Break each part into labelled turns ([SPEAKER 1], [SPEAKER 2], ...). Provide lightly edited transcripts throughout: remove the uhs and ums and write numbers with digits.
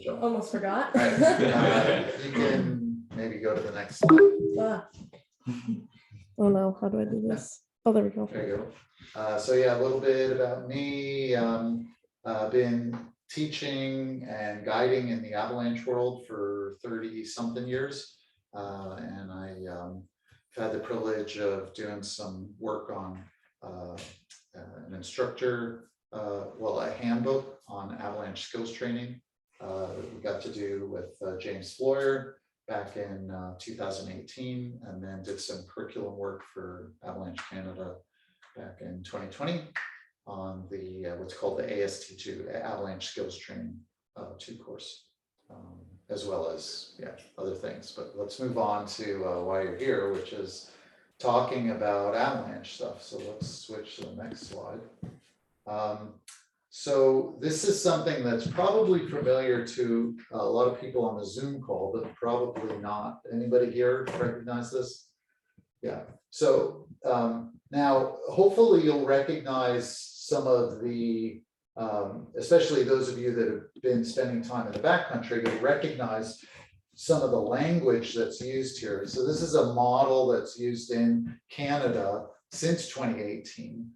[SPEAKER 1] Almost forgot.
[SPEAKER 2] All right. You can maybe go to the next slide.
[SPEAKER 1] Oh no, how do I do this? Oh, there we go.
[SPEAKER 2] There you go. So yeah, a little bit about me. Been teaching and guiding in the Avalanche world for 30 something years. And I've had the privilege of doing some work on an instructor, a handbook on avalanche skills training. We got to do with James Floyer back in 2018, and then did some curriculum work for Avalanche Canada back in 2020 on the what's called the AST2, Avalanche Skills Training 2 course, as well as other things. But let's move on to why you're here, which is talking about avalanche stuff. So let's switch to the next slide. So this is something that's probably familiar to a lot of people on the Zoom call, but probably not. Anybody here recognize this? Yeah. So now hopefully you'll recognize some of the, especially those of you that have been spending time in the backcountry, you'll recognize some of the language that's used here. So this is a model that's used in Canada since 2018.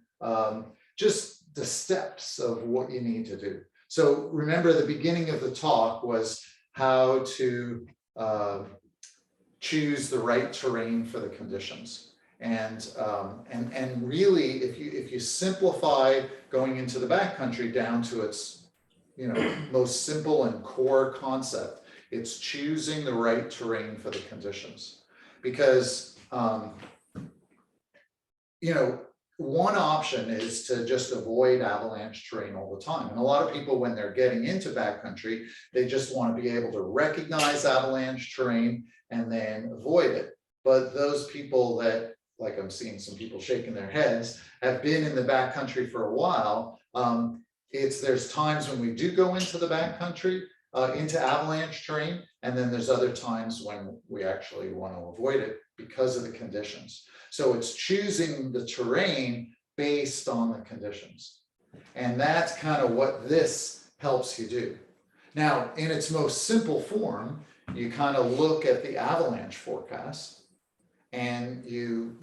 [SPEAKER 2] Just the steps of what you need to do. So remember, the beginning of the talk was how to choose the right terrain for the conditions. And really, if you simplify going into the backcountry down to its most simple and core concept, it's choosing the right terrain for the conditions. Because one option is to just avoid avalanche terrain all the time. And a lot of people, when they're getting into backcountry, they just want to be able to recognize avalanche terrain and then avoid it. But those people that, like I'm seeing some people shaking their heads, have been in the backcountry for a while, there's times when we do go into the backcountry, into avalanche terrain, and then there's other times when we actually want to avoid it because of the conditions. So it's choosing the terrain based on the conditions. And that's kind of what this helps you do. Now, in its most simple form, you kind of look at the avalanche forecast and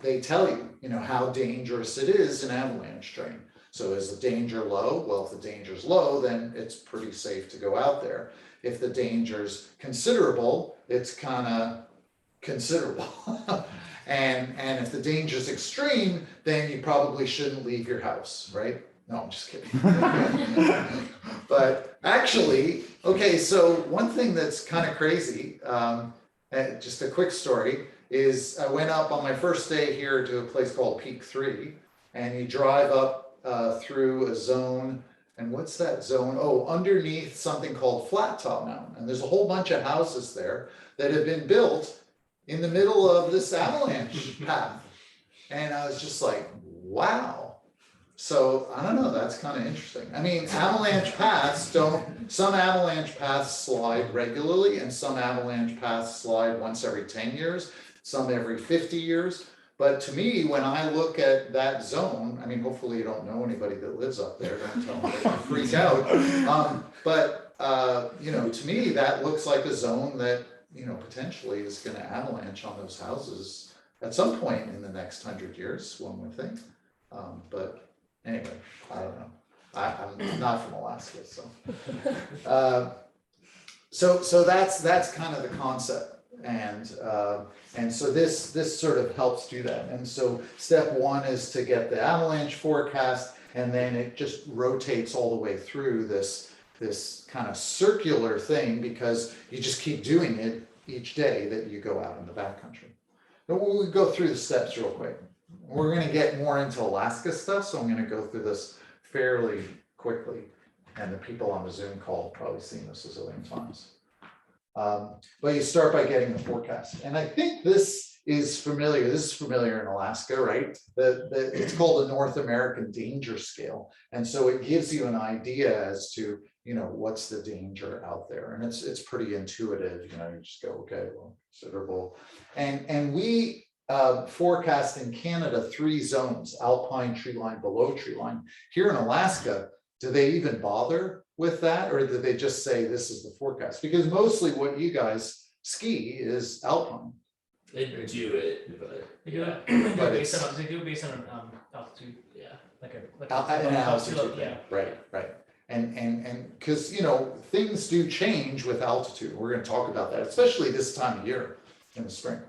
[SPEAKER 2] they tell you, how dangerous it is in avalanche terrain. So is the danger low? Well, if the danger is low, then it's pretty safe to go out there. If the danger's considerable, it's kind of considerable. And if the danger is extreme, then you probably shouldn't leave your house, right? No, I'm just kidding. But actually, okay, so one thing that's kind of crazy, just a quick story, is I went up on my first day here to a place called Peak 3, and you drive up through a zone. And what's that zone? Oh, underneath something called Flat Top Mountain. And there's a whole bunch of houses there that have been built in the middle of this avalanche path. And I was just like, wow. So I don't know, that's kind of interesting. I mean, avalanche paths some avalanche paths slide regularly, and some avalanche paths slide once every 10 years, some every 50 years. But to me, when I look at that zone, I mean, hopefully you don't know anybody that lives up there, don't tell them they freak out. To me, that looks like a zone that, potentially is going to avalanche on those houses at some point in the next 100 years, one would think. But anyway, I don't know. I'm not from Alaska, so that's kind of the concept. And so this sort of helps do that. And so step one is to get the avalanche forecast, and then it just rotates all the way through this kind of circular thing, because you just keep doing it each day that you go out in the backcountry. But we'll go through the steps real quick. We're going to get more into Alaska stuff, so I'm going to go through this fairly quickly. And the people on the Zoom call have probably seen this a zillion times. But you start by getting the forecast. And I think this is familiar. This is familiar in Alaska, right? It's called the North American Danger Scale. And so it gives you an idea as to, what's the danger out there. And it's pretty intuitive. You just go, okay, well, considerable. And we forecast in Canada 3 zones: Alpine, tree line, below tree line. Here in Alaska, do they even bother with that, or do they just say this is the forecast? Because mostly what you guys ski is Alpine.
[SPEAKER 3] They do it, but
[SPEAKER 4] They do
[SPEAKER 3] yeah.
[SPEAKER 4] it
[SPEAKER 2] But
[SPEAKER 4] based
[SPEAKER 2] it's-
[SPEAKER 4] on, they do it based on altitude,
[SPEAKER 3] Yeah.
[SPEAKER 4] like
[SPEAKER 2] An altitude,
[SPEAKER 4] yeah.
[SPEAKER 2] right. And because, you know, things do change with altitude. We're going to talk about that, especially this time of year in the spring.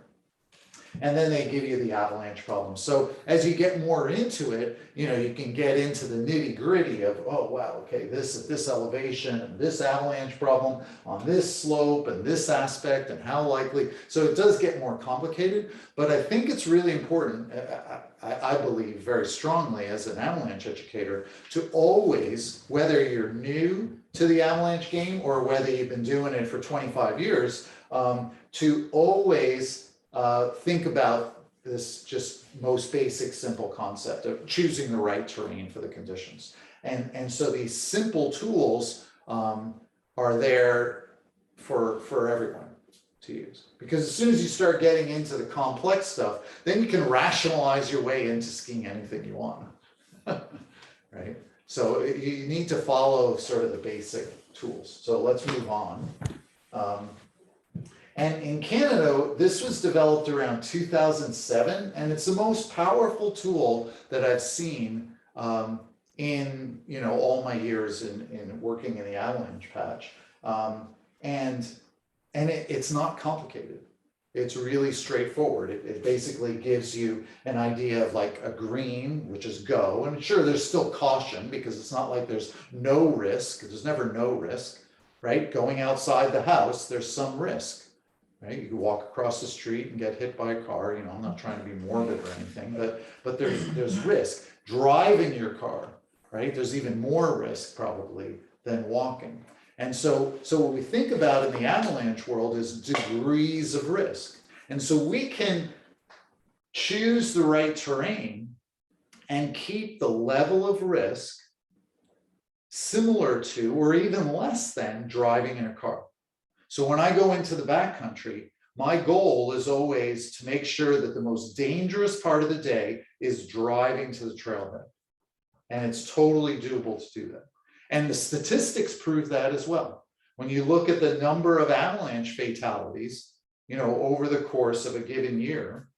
[SPEAKER 2] And then they give you the avalanche problem. So as you get more into it, you know, you can get into the nitty gritty of, oh, wow, okay, this at this elevation and this avalanche problem on this slope and this aspect and how likely. So it does get more complicated, but I think it's really important. I believe very strongly as an avalanche educator to always, whether you're new to the avalanche game or whether you've been doing it for 25 years, to always think about this just most basic, simple concept of choosing the right terrain for the conditions. And so these simple tools are there for everyone to use. Because as soon as you start getting into the complex stuff, then you can rationalize your way into skiing anything you want, right? So you need to follow sort of the basic tools. So let's move on. And in Canada, this was developed around 2007, and it's the most powerful tool that I've seen in, you know, all my years in working in the avalanche patch. And it's not complicated. It's really straightforward. It basically gives you an idea of like a green, which is go, and sure, there's still caution because it's not like there's no risk. There's never no risk, right? Going outside the house, there's some risk. Right, you can walk across the street and get hit by a car. You know, I'm not trying to be morbid or anything, but there's risk. Driving your car, right? There's even more risk probably than walking. And so what we think about in the avalanche world is degrees of risk. And so we can choose the right terrain and keep the level of risk similar to or even less than driving in a car. So when I go into the backcountry, my goal is always to make sure that the most dangerous part of the day is driving to the trailhead. And it's totally doable to do that. And the statistics prove that as well. When you look at the number of avalanche fatalities, you know, over the course of a given year,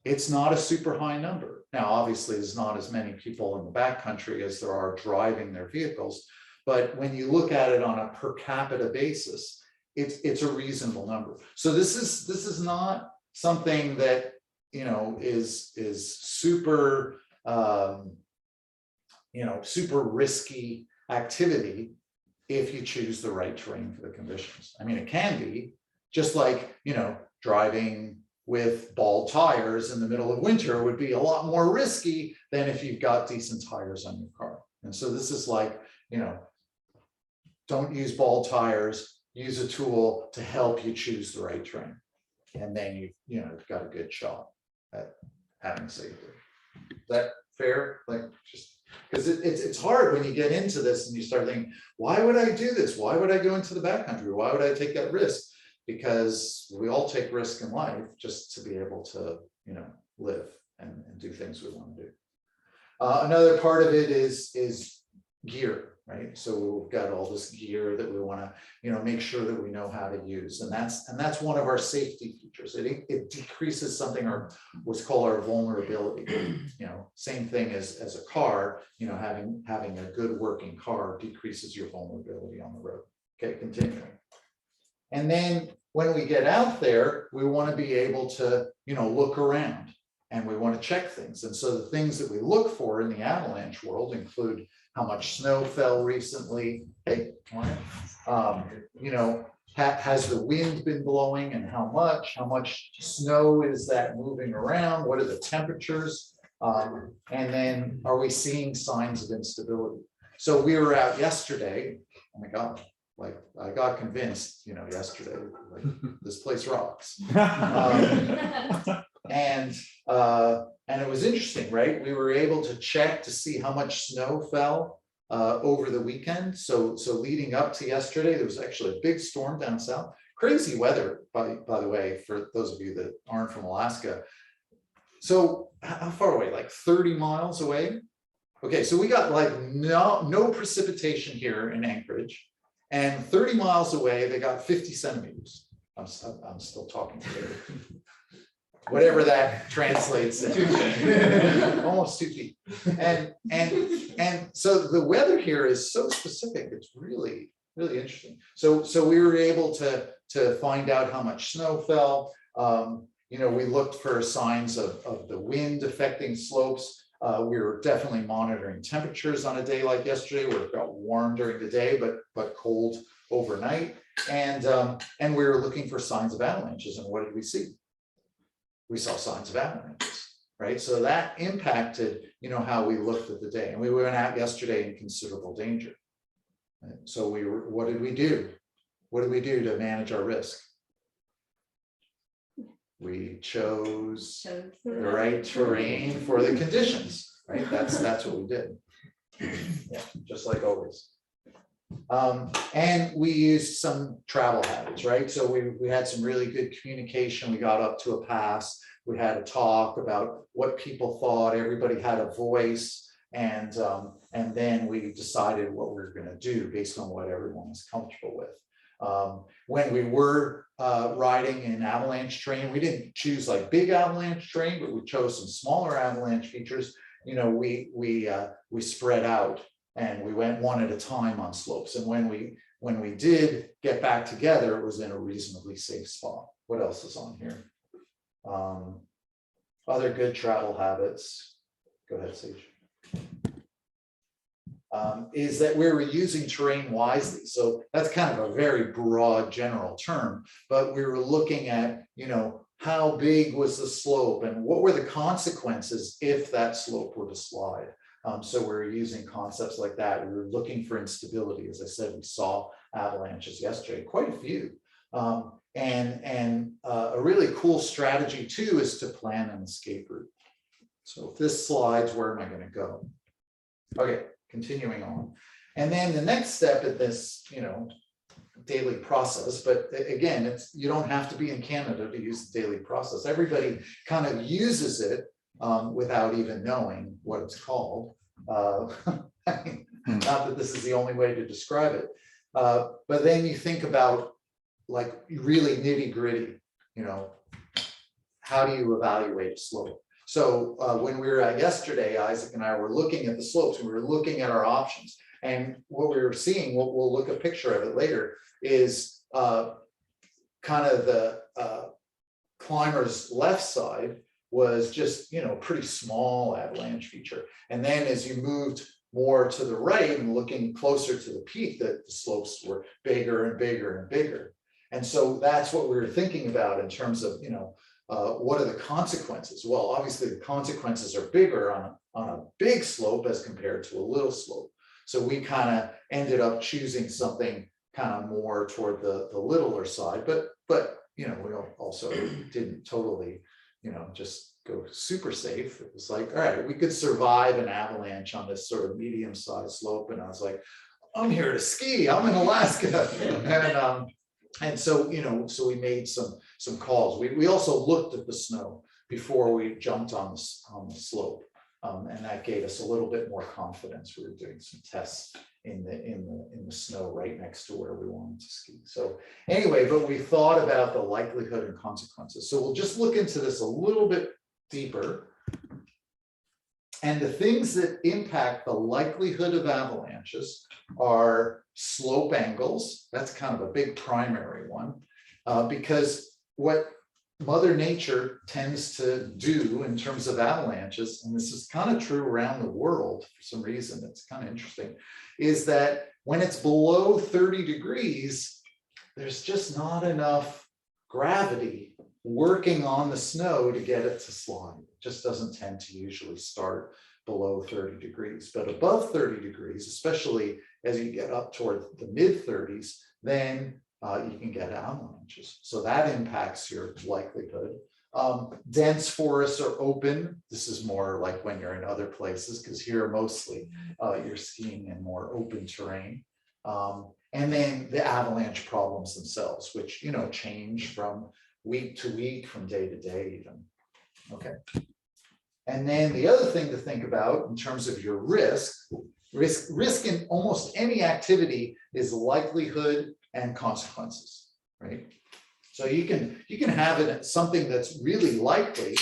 [SPEAKER 2] it's not a super high number. Now, obviously, there's not as many people in the backcountry as there are driving their vehicles. But when you look at it on a per capita basis, it's a reasonable number. So this is not something that, you know, is super you know, super risky activity if you choose the right terrain for the conditions. I mean, it can be just like, you know, driving with bald tires in the middle of winter would be a lot more risky than if you've got decent tires on your car. And so this is like, you know, don't use bald tires, use a tool to help you choose the right terrain. And then you've got a good shot at having safety. Is that fair? Like, just because it's hard when you get into this and you start thinking, why would I do this? Why would I go into the backcountry? Why would I take that risk? Because we all take risk in life just to be able to, you know, live and do things we want to do. Another part of it is gear, right? So we've got all this gear that we want to, you know, make sure that we know how to use, and that's one of our safety features. It decreases something, or what's called our vulnerability. You know, same thing as a car. You know, having a good working car decreases your vulnerability on the road. Okay, continuing. And then when we get out there, we want to be able to, you know, look around and we want to check things. And so the things that we look for in the avalanche world include how much snow fell recently. Hey, you know, has the wind been blowing and how much snow is that moving around? What are the temperatures? And then are we seeing signs of instability? So we were out yesterday. Oh my God. Like I got convinced, you know, yesterday, like this place rocks. And it was interesting, right? We were able to check to see how much snow fell over the weekend. So leading up to yesterday, there was actually a big storm down south. Crazy weather, by the way, for those of you that aren't from Alaska. So how far away? Like 30 miles away Okay, so we got like no precipitation here in Anchorage, and 30 miles away, they got 50 centimeters. I'm still talking to you. Whatever that translates into. Almost 2 feet. And so the weather here is so specific, it's really interesting. So we were able to find out how much snow fell. You know, we looked for signs of the wind affecting slopes. We were definitely monitoring temperatures on a day like yesterday, where it got warm during the day, but cold overnight. And we were looking for signs of avalanches. And what did we see? We saw signs of avalanches, right? So that impacted, you know, how we looked at the day. And we went out yesterday in considerable danger. Right? So what did we do? What did we do to manage our risk? We chose the right terrain for the conditions, right? That's what we did. Yeah, just like always. And we used some travel habits, right? So we had some really good communication. We got up to a pass. We had a talk about what people thought. Everybody had a voice, and then we decided what we were going to do based on what everyone was comfortable with. When we were riding in avalanche terrain, we didn't choose like big avalanche terrain, but we chose some smaller avalanche features. You know, we spread out and we went one at a time on slopes. And when we did get back together, it was in a reasonably safe spot. What else is on here? Other good travel habits. Go ahead, Sage. Is that we were using terrain wisely. So that's kind of a very broad general term, but we were looking at, you know, how big was the slope and what were the consequences if that slope were to slide. So we're using concepts like that. We were looking for instability. As I said, we saw avalanches yesterday, quite a few. And a really cool strategy too is to plan an escape route. So if this slides, where am I going to go? Okay. Continuing on. And then the next step in this, you know, daily process, but again, you don't have to be in Canada to use the daily process. Everybody kind of uses it without even knowing what it's called. Not that this is the only way to describe it. But then you think about like really nitty gritty, you know, how do you evaluate a slope? So when we were at yesterday, Isaac and I were looking at the slopes and we were looking at our options. And what we were seeing, we'll look at a picture of it later, is kind of the climber's left side was just, you know, pretty small avalanche feature. And then as you moved more to the right and looking closer to the peak, that the slopes were bigger and bigger and bigger. And so that's what we were thinking about in terms of, you know, what are the consequences? Well, obviously the consequences are bigger on a big slope as compared to a little slope. So we kind of ended up choosing something kind of more toward the littler side, but you know, we also didn't totally, you know, just go super safe. It was like, all right, we could survive an avalanche on this sort of medium-sized slope. And I was like, I'm here to ski. I'm in Alaska. And so, you know, so we made some calls. We also looked at the snow before we jumped on the slope, and that gave us a little bit more confidence. We were doing some tests in the snow right next to where we wanted to ski. So anyway, but we thought about the likelihood and consequences. So we'll just look into this a little bit deeper. And the things that impact the likelihood of avalanches are slope angles. That's kind of a big primary one, because what Mother Nature tends to do in terms of avalanches, and this is kind of true around the world for some reason, it's kind of interesting, is that when it's below 30 degrees, there's just not enough gravity working on the snow to get it to slide. It just doesn't tend to usually start below 30 degrees, but above 30 degrees, especially as you get up toward the mid 30s, then you can get avalanches. So that impacts your likelihood. Dense forests are open. This is more like when you're in other places, because here mostly you're skiing in more open terrain. And then the avalanche problems themselves, which, you know, change from week to week, from day to day even. Okay. And then the other thing to think about in terms of your risk in almost any activity is likelihood and consequences, right? So you can have it something that's really likely,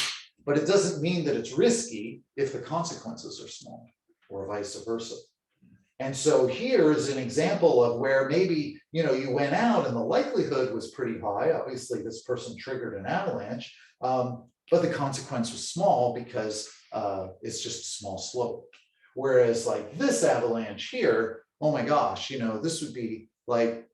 [SPEAKER 2] but it doesn't mean that it's risky if the consequences are small, or vice versa. And so here's an example of where maybe, you went out and the likelihood was pretty high. Obviously, this person triggered an avalanche, but the consequence was small because it's just a small slope. Whereas like this avalanche here, oh my gosh, this would be like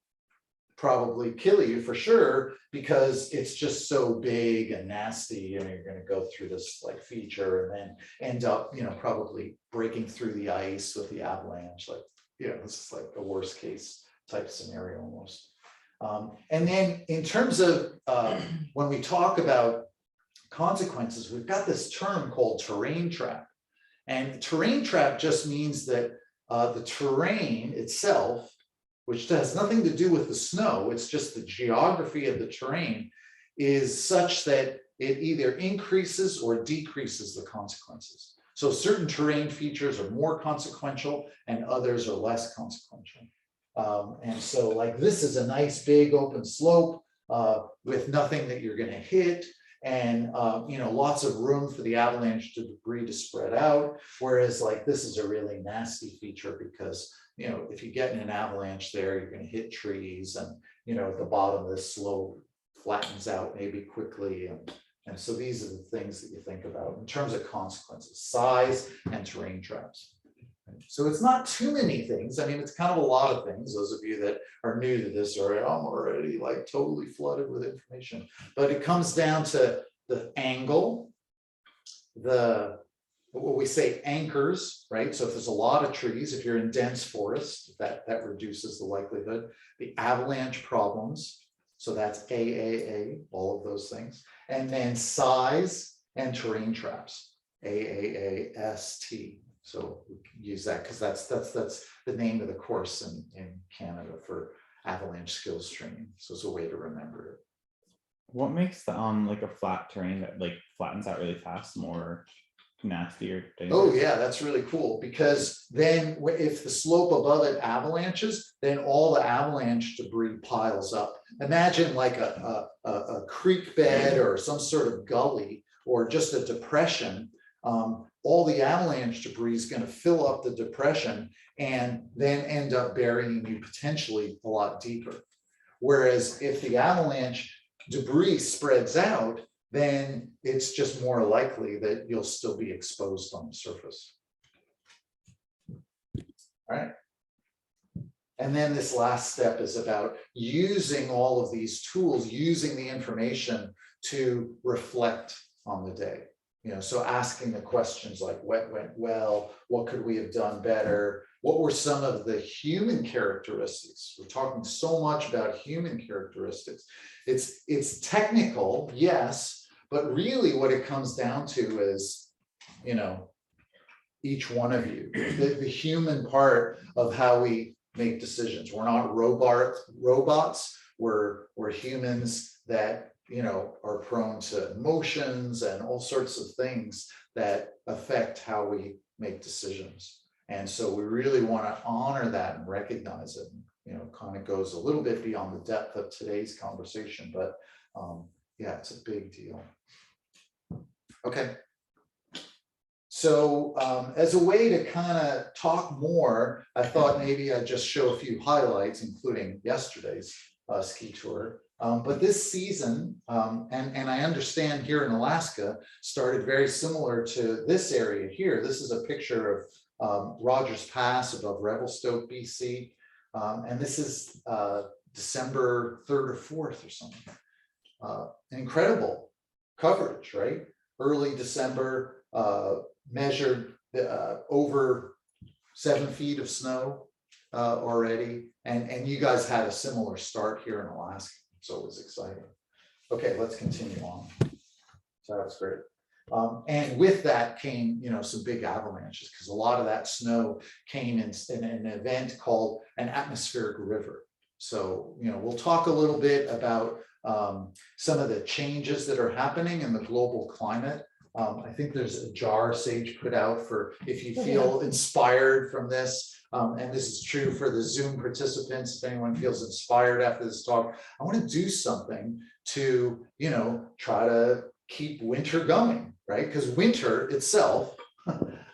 [SPEAKER 2] probably kill you for sure, because it's just so big and nasty, and you're going to go through this like feature and then end up, probably breaking through the ice with the avalanche. Like, this is like a worst case type scenario almost. And then in terms of when we talk about consequences, we've got this term called terrain trap. And terrain trap just means that the terrain itself, which has nothing to do with the snow, it's just the geography of the terrain, is such that it either increases or decreases the consequences. So certain terrain features are more consequential and others are less consequential. And so like this is a nice big open slope with nothing that you're going to hit, and lots of room for the avalanche debris to spread out. Whereas like this is a really nasty feature because if you get in an avalanche there, you're going to hit trees, and at the bottom of this slope flattens out maybe quickly. And so these are the things that you think about in terms of consequences, size and terrain traps. So it's not too many things. I mean, it's kind of a lot of things. Those of you that are new to this are, I'm already like totally flooded with information, but it comes down to the angle, what we say anchors, right? So if there's a lot of trees, if you're in dense forest, that reduces the likelihood. The avalanche problems, so that's AAA, all of those things. And then size and terrain traps, AAAST. So we can use that because that's the name of the course in Canada for avalanche skills training. So it's a way to remember it.
[SPEAKER 5] What makes the like a flat terrain that like flattens out really fast more nasty or dangerous?
[SPEAKER 2] Oh yeah, that's really cool, because then if the slope above it avalanches, then all the avalanche debris piles up. Imagine like a creek bed or some sort of gully or just a depression. All the avalanche debris is going to fill up the depression and then end up burying you potentially a lot deeper. Whereas if the avalanche debris spreads out, then it's just more likely that you'll still be exposed on the surface. All right. And then this last step is about using all of these tools, using the information to reflect on the day. So asking the questions like what went well, what could we have done better? What were some of the human characteristics? We're talking so much about human characteristics. It's technical, yes, but really what it comes down to is, each one of you, the human part of how we make decisions. We're not robots. We're humans that are prone to emotions and all sorts of things that affect how we make decisions. And so we really want to honor that and recognize it. Kind of goes a little bit beyond the depth of today's conversation, but yeah, it's a big deal. Okay. So as a way to kind of talk more, I thought maybe I'd just show a few highlights, including yesterday's ski tour. But this season, and I understand here in Alaska, started very similar to this area here. This is a picture of Rogers Pass above Revelstoke, BC. And this is December 3rd or 4th or something. Incredible coverage, right? Early December, measured over 7 feet of snow already. And you guys had a similar start here in Alaska. So it was exciting. Okay, let's continue on. So that's great. And with that came, some big avalanches, because a lot of that snow came in an event called an atmospheric river. So, we'll talk a little bit about some of the changes that are happening in the global climate I think there's a jar Sage put out for if you feel inspired from this. And this is true for the Zoom participants. If anyone feels inspired after this talk, I want to do something to, you know, try to keep winter going, right? Because winter itself,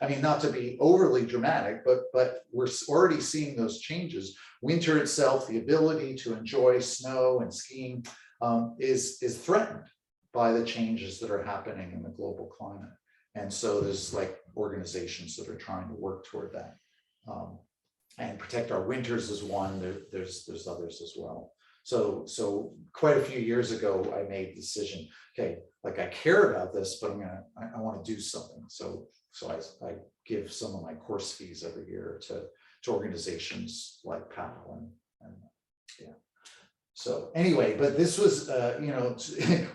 [SPEAKER 2] I mean, not to be overly dramatic, but we're already seeing those changes. Winter itself, the ability to enjoy snow and skiing is threatened by the changes that are happening in the global climate. And so there's like organizations that are trying to work toward that. And Protect Our Winters is one, there's others as well. So quite a few years ago, I made the decision, okay, like I care about this, but I want to do something. So I give some of my course fees every year to organizations like PAL and yeah. So anyway, but this was, you know,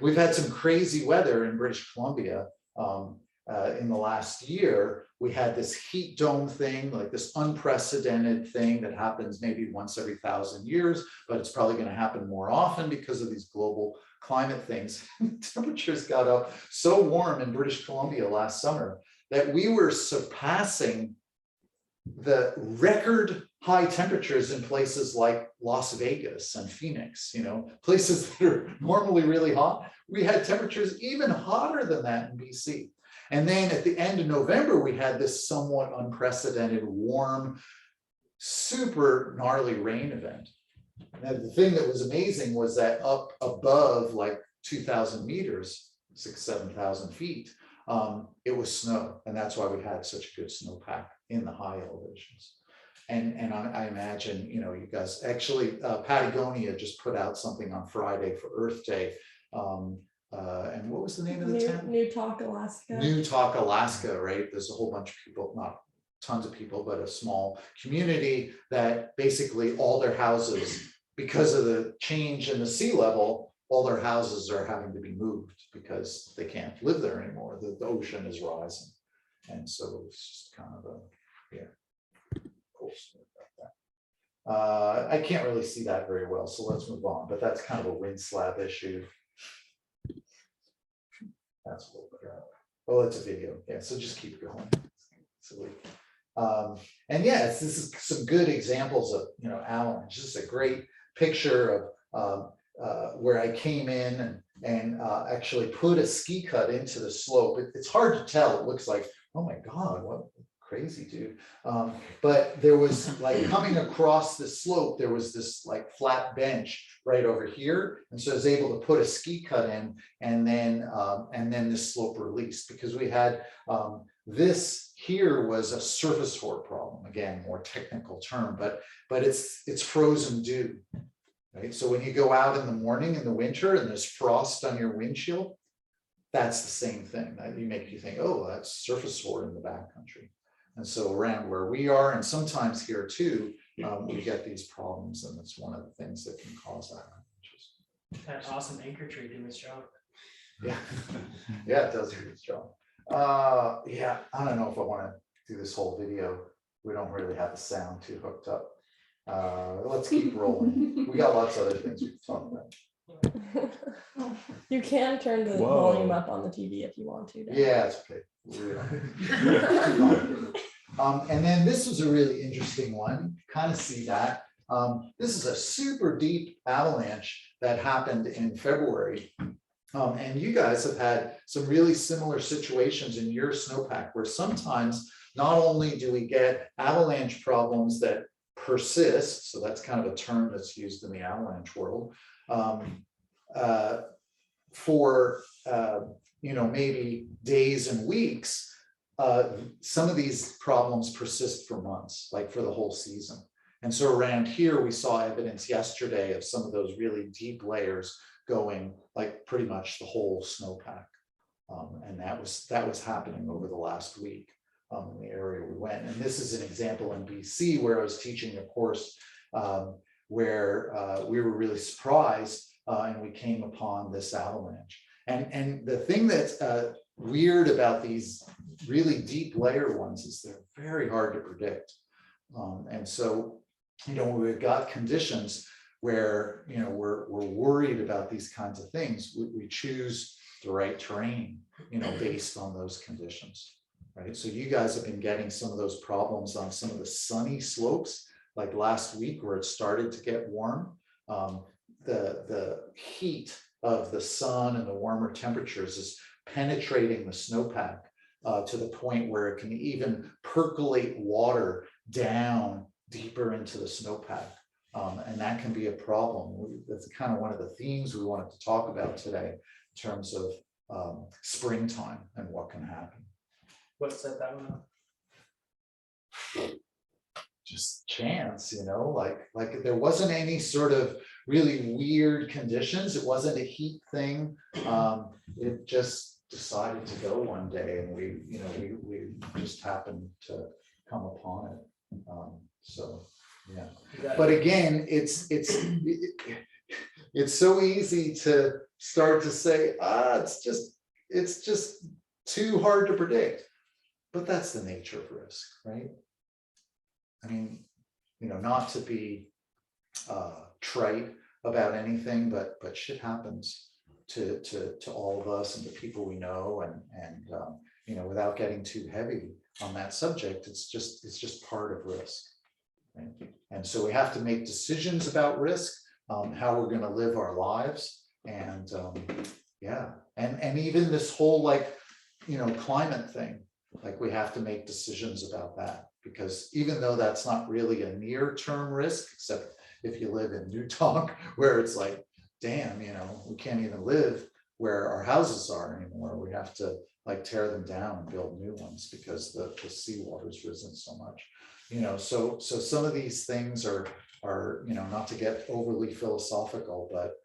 [SPEAKER 2] we've had some crazy weather in British Columbia in the last year. We had this heat dome thing, like this unprecedented thing that happens maybe once every 1,000 years, but it's probably going to happen more often because of these global climate things. Temperatures got up so warm in British Columbia last summer that we were surpassing the record high temperatures in places like Las Vegas and Phoenix, you know, places that are normally really hot. We had temperatures even hotter than that in BC. And then at the end of November, we had this somewhat unprecedented, warm, super gnarly rain event. And the thing that was amazing was that up above like 2,000 meters, 7,000 feet, it was snow. And that's why we had such a good snowpack in the high elevations. And I imagine, you know, you guys actually, Patagonia just put out something on Friday for Earth Day. And what was the name of the town?
[SPEAKER 1] New Talk, Alaska.
[SPEAKER 2] New Talk, Alaska, right? There's a whole bunch of people, not tons of people, but a small community that basically all their houses, because of the change in the sea level, all their houses are having to be moved because they can't live there anymore. The ocean is rising. And so it's just kind of a, yeah, cool story about that. I can't really see that very well, so let's move on, but that's kind of a wind slab issue. That's a little bit. Oh, it's a video. Yeah, so just keep going. Silly. And yes, this is some good examples of, you know, avalanche. This is a great picture of where I came in and actually put a ski cut into the slope. It's hard to tell. It looks like, oh my God, what crazy dude. But there was like coming across the slope, there was this like flat bench right over here. And so I was able to put a ski cut in and then this slope released because we had this here was a surface hoar problem. Again, more technical term, but it's frozen dew. Right? So when you go out in the morning in the winter and there's frost on your windshield, that's the same thing. That you make you think, oh, that's surface hoar in the backcountry. And so around where we are, and sometimes here too, we get these problems, and it's one of the things that can cause avalanches.
[SPEAKER 4] That awesome anchor tree did its job.
[SPEAKER 2] Yeah, yeah, it does do its job. Yeah, I don't know if I want to do this whole video. We don't really have the sound too hooked up. Let's keep rolling. We got lots of other things we can talk about.
[SPEAKER 1] You can turn the
[SPEAKER 5] Whoa.
[SPEAKER 1] volume up on the TV if you want to. Dan.
[SPEAKER 2] Yeah, it's okay. And then this was a really interesting one. Kind of see that. This is a super deep avalanche that happened in February. And you guys have had some really similar situations in your snowpack where sometimes not only do we get avalanche problems that persist, so that's kind of a term that's used in the avalanche world, for you know, maybe days and weeks, some of these problems persist for months, like for the whole season. And so around here, we saw evidence yesterday of some of those really deep layers going like pretty much the whole snowpack. And that was happening over the last week in the area we went. And this is an example in BC where I was teaching a course where we were really surprised and we came upon this avalanche. And the thing that's weird about these really deep layer ones is they're very hard to predict. And so, you know, we've got conditions where, you know, we're worried about these kinds of things. We choose the right terrain, based on those conditions, right? So you guys have been getting some of those problems on some of the sunny slopes, like last week where it started to get warm. The heat of the sun and the warmer temperatures is penetrating the snowpack to the point where it can even percolate water down deeper into the snowpack. And that can be a problem. That's kind of one of the themes we wanted to talk about today in terms of springtime and what can happen.
[SPEAKER 4] What set that one up?
[SPEAKER 2] Just chance, like there wasn't any sort of really weird conditions. It wasn't a heat thing. It just decided to go one day, and we just happened to come upon it. So yeah. But again, it's so easy to start to say, it's just too hard to predict. But that's the nature of risk, right? I mean, not to be trite about anything, but shit happens to all of us and the people we know, and without getting too heavy on that subject, it's just part of risk, right? And so we have to make decisions about risk, how we're going to live our lives, and and even this whole climate thing, like we have to make decisions about that, because even though that's not really a near-term risk, except if you live in Newton, where it's like, damn, we can't even live where our houses are anymore. We have to tear them down and build new ones because the seawater's risen so much. So some of these things are not to get overly philosophical, but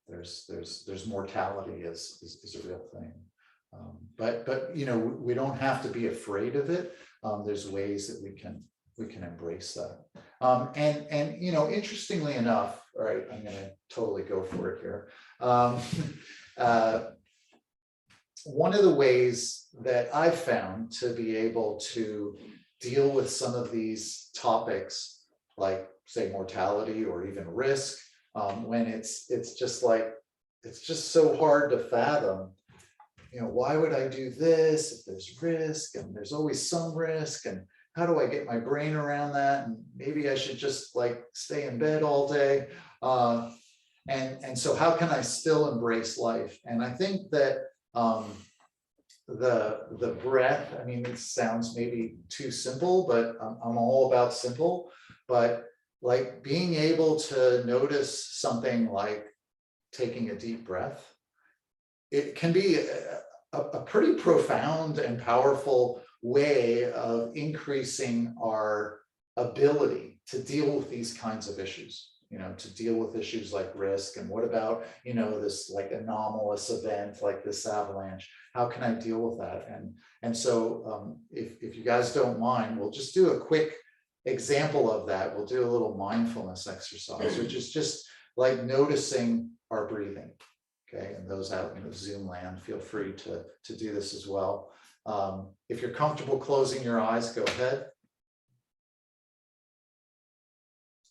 [SPEAKER 2] there's mortality is a real thing. But we don't have to be afraid of it. There's ways that we can embrace that. And interestingly enough, all right, I'm going to totally go for it here. One of the ways that I've found to be able to deal with some of these topics, like say mortality or even risk, when it's just so hard to fathom. Why would I do this if there's risk, and there's always some risk, and how do I get my brain around that? And maybe I should just stay in bed all day. And so how can I still embrace life? And I think that the breath, I mean, it sounds maybe too simple, but I'm all about simple, but being able to notice something like taking a deep breath, it can be a pretty profound and powerful way of increasing our ability to deal with these kinds of issues, to deal with issues like risk. And what about, this anomalous event like this avalanche? How can I deal with that? And so if you guys don't mind, we'll just do a quick example of that. We'll do a little mindfulness exercise, which is just noticing our breathing. Okay, and those out in Zoom land, feel free to do this as well. If you're comfortable closing your eyes, go ahead.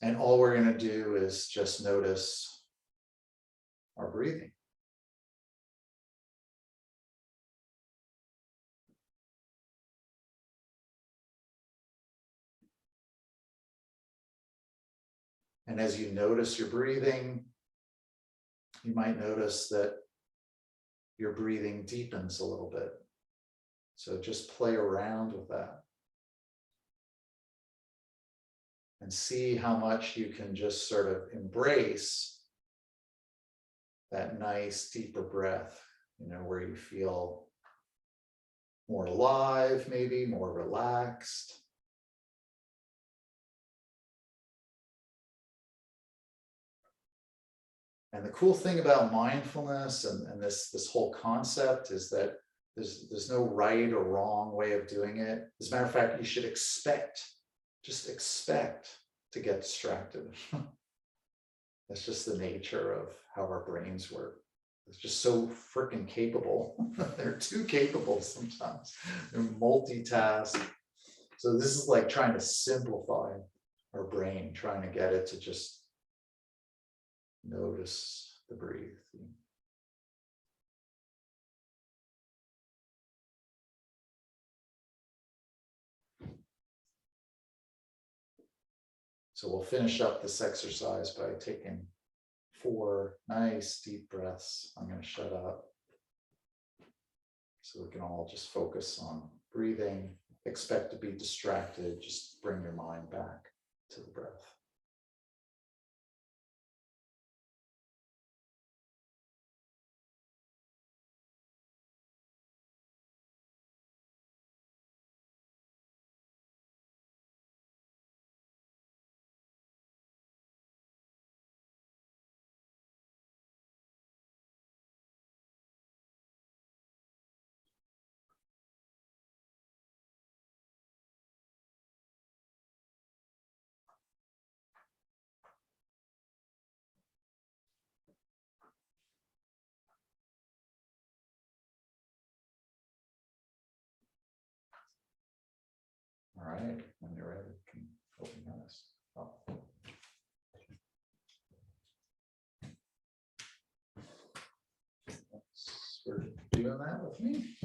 [SPEAKER 2] And all we're going to do is just notice our breathing. And as you notice your breathing, you might notice that your breathing deepens a little bit. So just play around with that. And see how much you can just sort of embrace that nice deeper breath, where you feel more alive, maybe more relaxed. And the cool thing about mindfulness and this whole concept is that there's no right or wrong way of doing it. As a matter of fact, you should just expect to get distracted. That's just the nature of how our brains work. It's just so freaking capable. They're too capable sometimes. They're multitask. So this is like trying to simplify our brain, trying to get it to just notice the breathing. So we'll finish up this exercise by taking 4 nice deep breaths. I'm going to shut up so we can all just focus on breathing. Expect to be distracted. Just bring your mind back to the breath. All right, when you're ready, you can open your eyes. Oh. Thanks for doing that with me.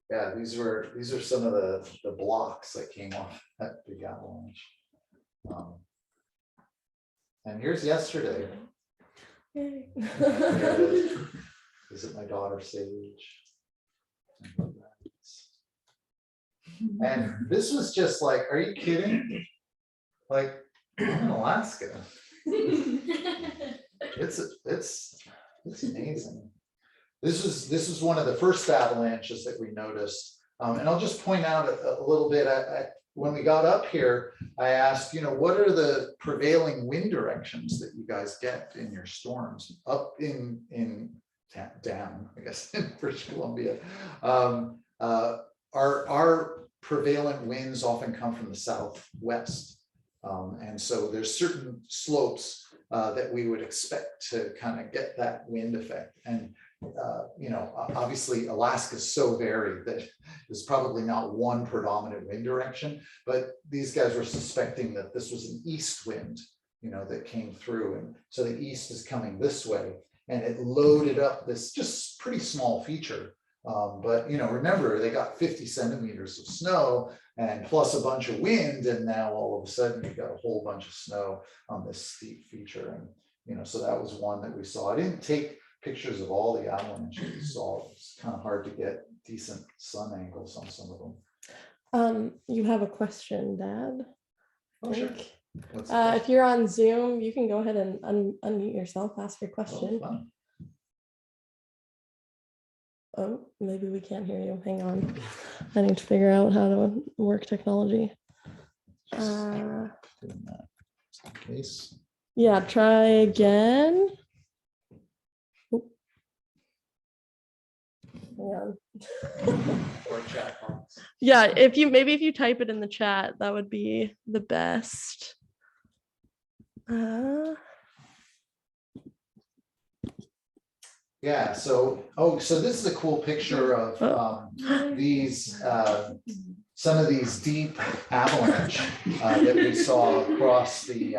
[SPEAKER 2] Yeah, these are some of the blocks that came off that big avalanche. And here's yesterday.
[SPEAKER 1] Yay.
[SPEAKER 2] Visit my daughter Sage. And this was just like, are you kidding? Like, I'm in Alaska. It's amazing. This is one of the first avalanches that we noticed. And I'll just point out a little bit. When we got up here, I asked, what are the prevailing wind directions that you guys get in your storms up in down, I guess, in British Columbia. Our prevalent winds often come from the southwest. And so there's certain slopes that we would expect to kind of get that wind effect. And, obviously Alaska is so varied that there's probably not one predominant wind direction, but these guys were suspecting that this was an east wind, that came through. And so the east is coming this way, and it loaded up this just pretty small feature. But remember, they got 50 centimeters of snow and plus a bunch of wind, and now all of a sudden you got a whole bunch of snow on this steep feature. And so that was one that we saw. I didn't take pictures of all the avalanches we saw. It's kind of hard to get decent sun angles on some of them.
[SPEAKER 1] You have a question, Dad?
[SPEAKER 2] Oh, sure.
[SPEAKER 1] If you're on Zoom, you can go ahead and unmute yourself, ask your question. Oh, maybe we can't hear you. Hang on. I need to figure out how to work technology. Yeah, try again. Oop. Hang on.
[SPEAKER 2] Or chat box.
[SPEAKER 1] Yeah, if you type it in the chat, that would be the best.
[SPEAKER 2] Yeah, so this is a cool picture of these some of these deep avalanche that we saw across the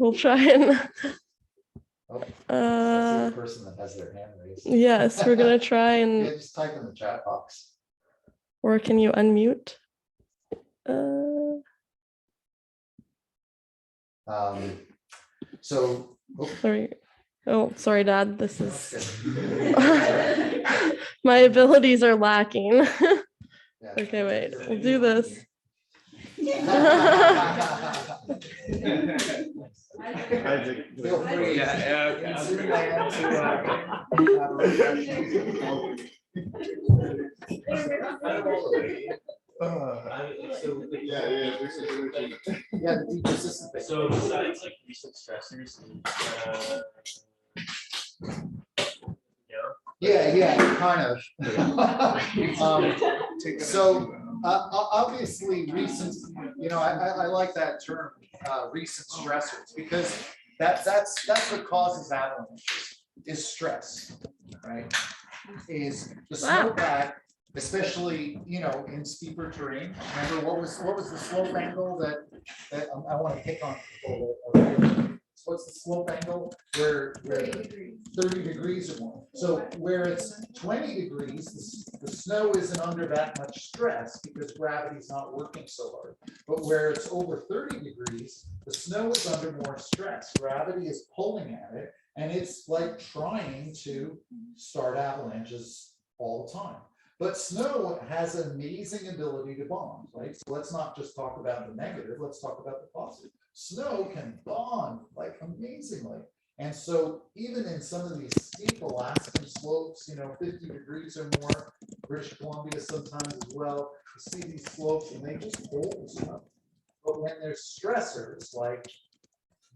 [SPEAKER 1] we'll try and
[SPEAKER 2] the person that has their hand raised.
[SPEAKER 1] Yes, we're gonna try and
[SPEAKER 2] yeah, just type in the chat box.
[SPEAKER 1] Or can you unmute?
[SPEAKER 2] So
[SPEAKER 1] sorry. Oh, sorry, Dad. This is my abilities are lacking.
[SPEAKER 2] yeah.
[SPEAKER 1] Okay, wait. We'll do this.
[SPEAKER 2] Feel free. Yeah, the deep resistance thing.
[SPEAKER 3] So besides like recent stressors,
[SPEAKER 2] Yeah, kind of. So obviously recent, I like that term, recent stressors, because that's what causes avalanches, is stress, right? Is the snowpack, especially in steeper terrain. Remember what was the slope angle that I want to pick on people what's the slope angle where 30 degrees or more. So where it's 20 degrees, the snow isn't under that much stress because gravity's not working so hard. But where it's over 30 degrees, the snow is under more stress. Gravity is pulling at it, and it's like trying to start avalanches all the time. But snow has an amazing ability to bond, right? So let's not just talk about the negative, let's talk about the positive. Snow can bond like amazingly. And so even in some of these steep Alaskan slopes, 50 degrees or more, British Columbia sometimes as well, you see these slopes and they just hold stuff. But when there's stressors like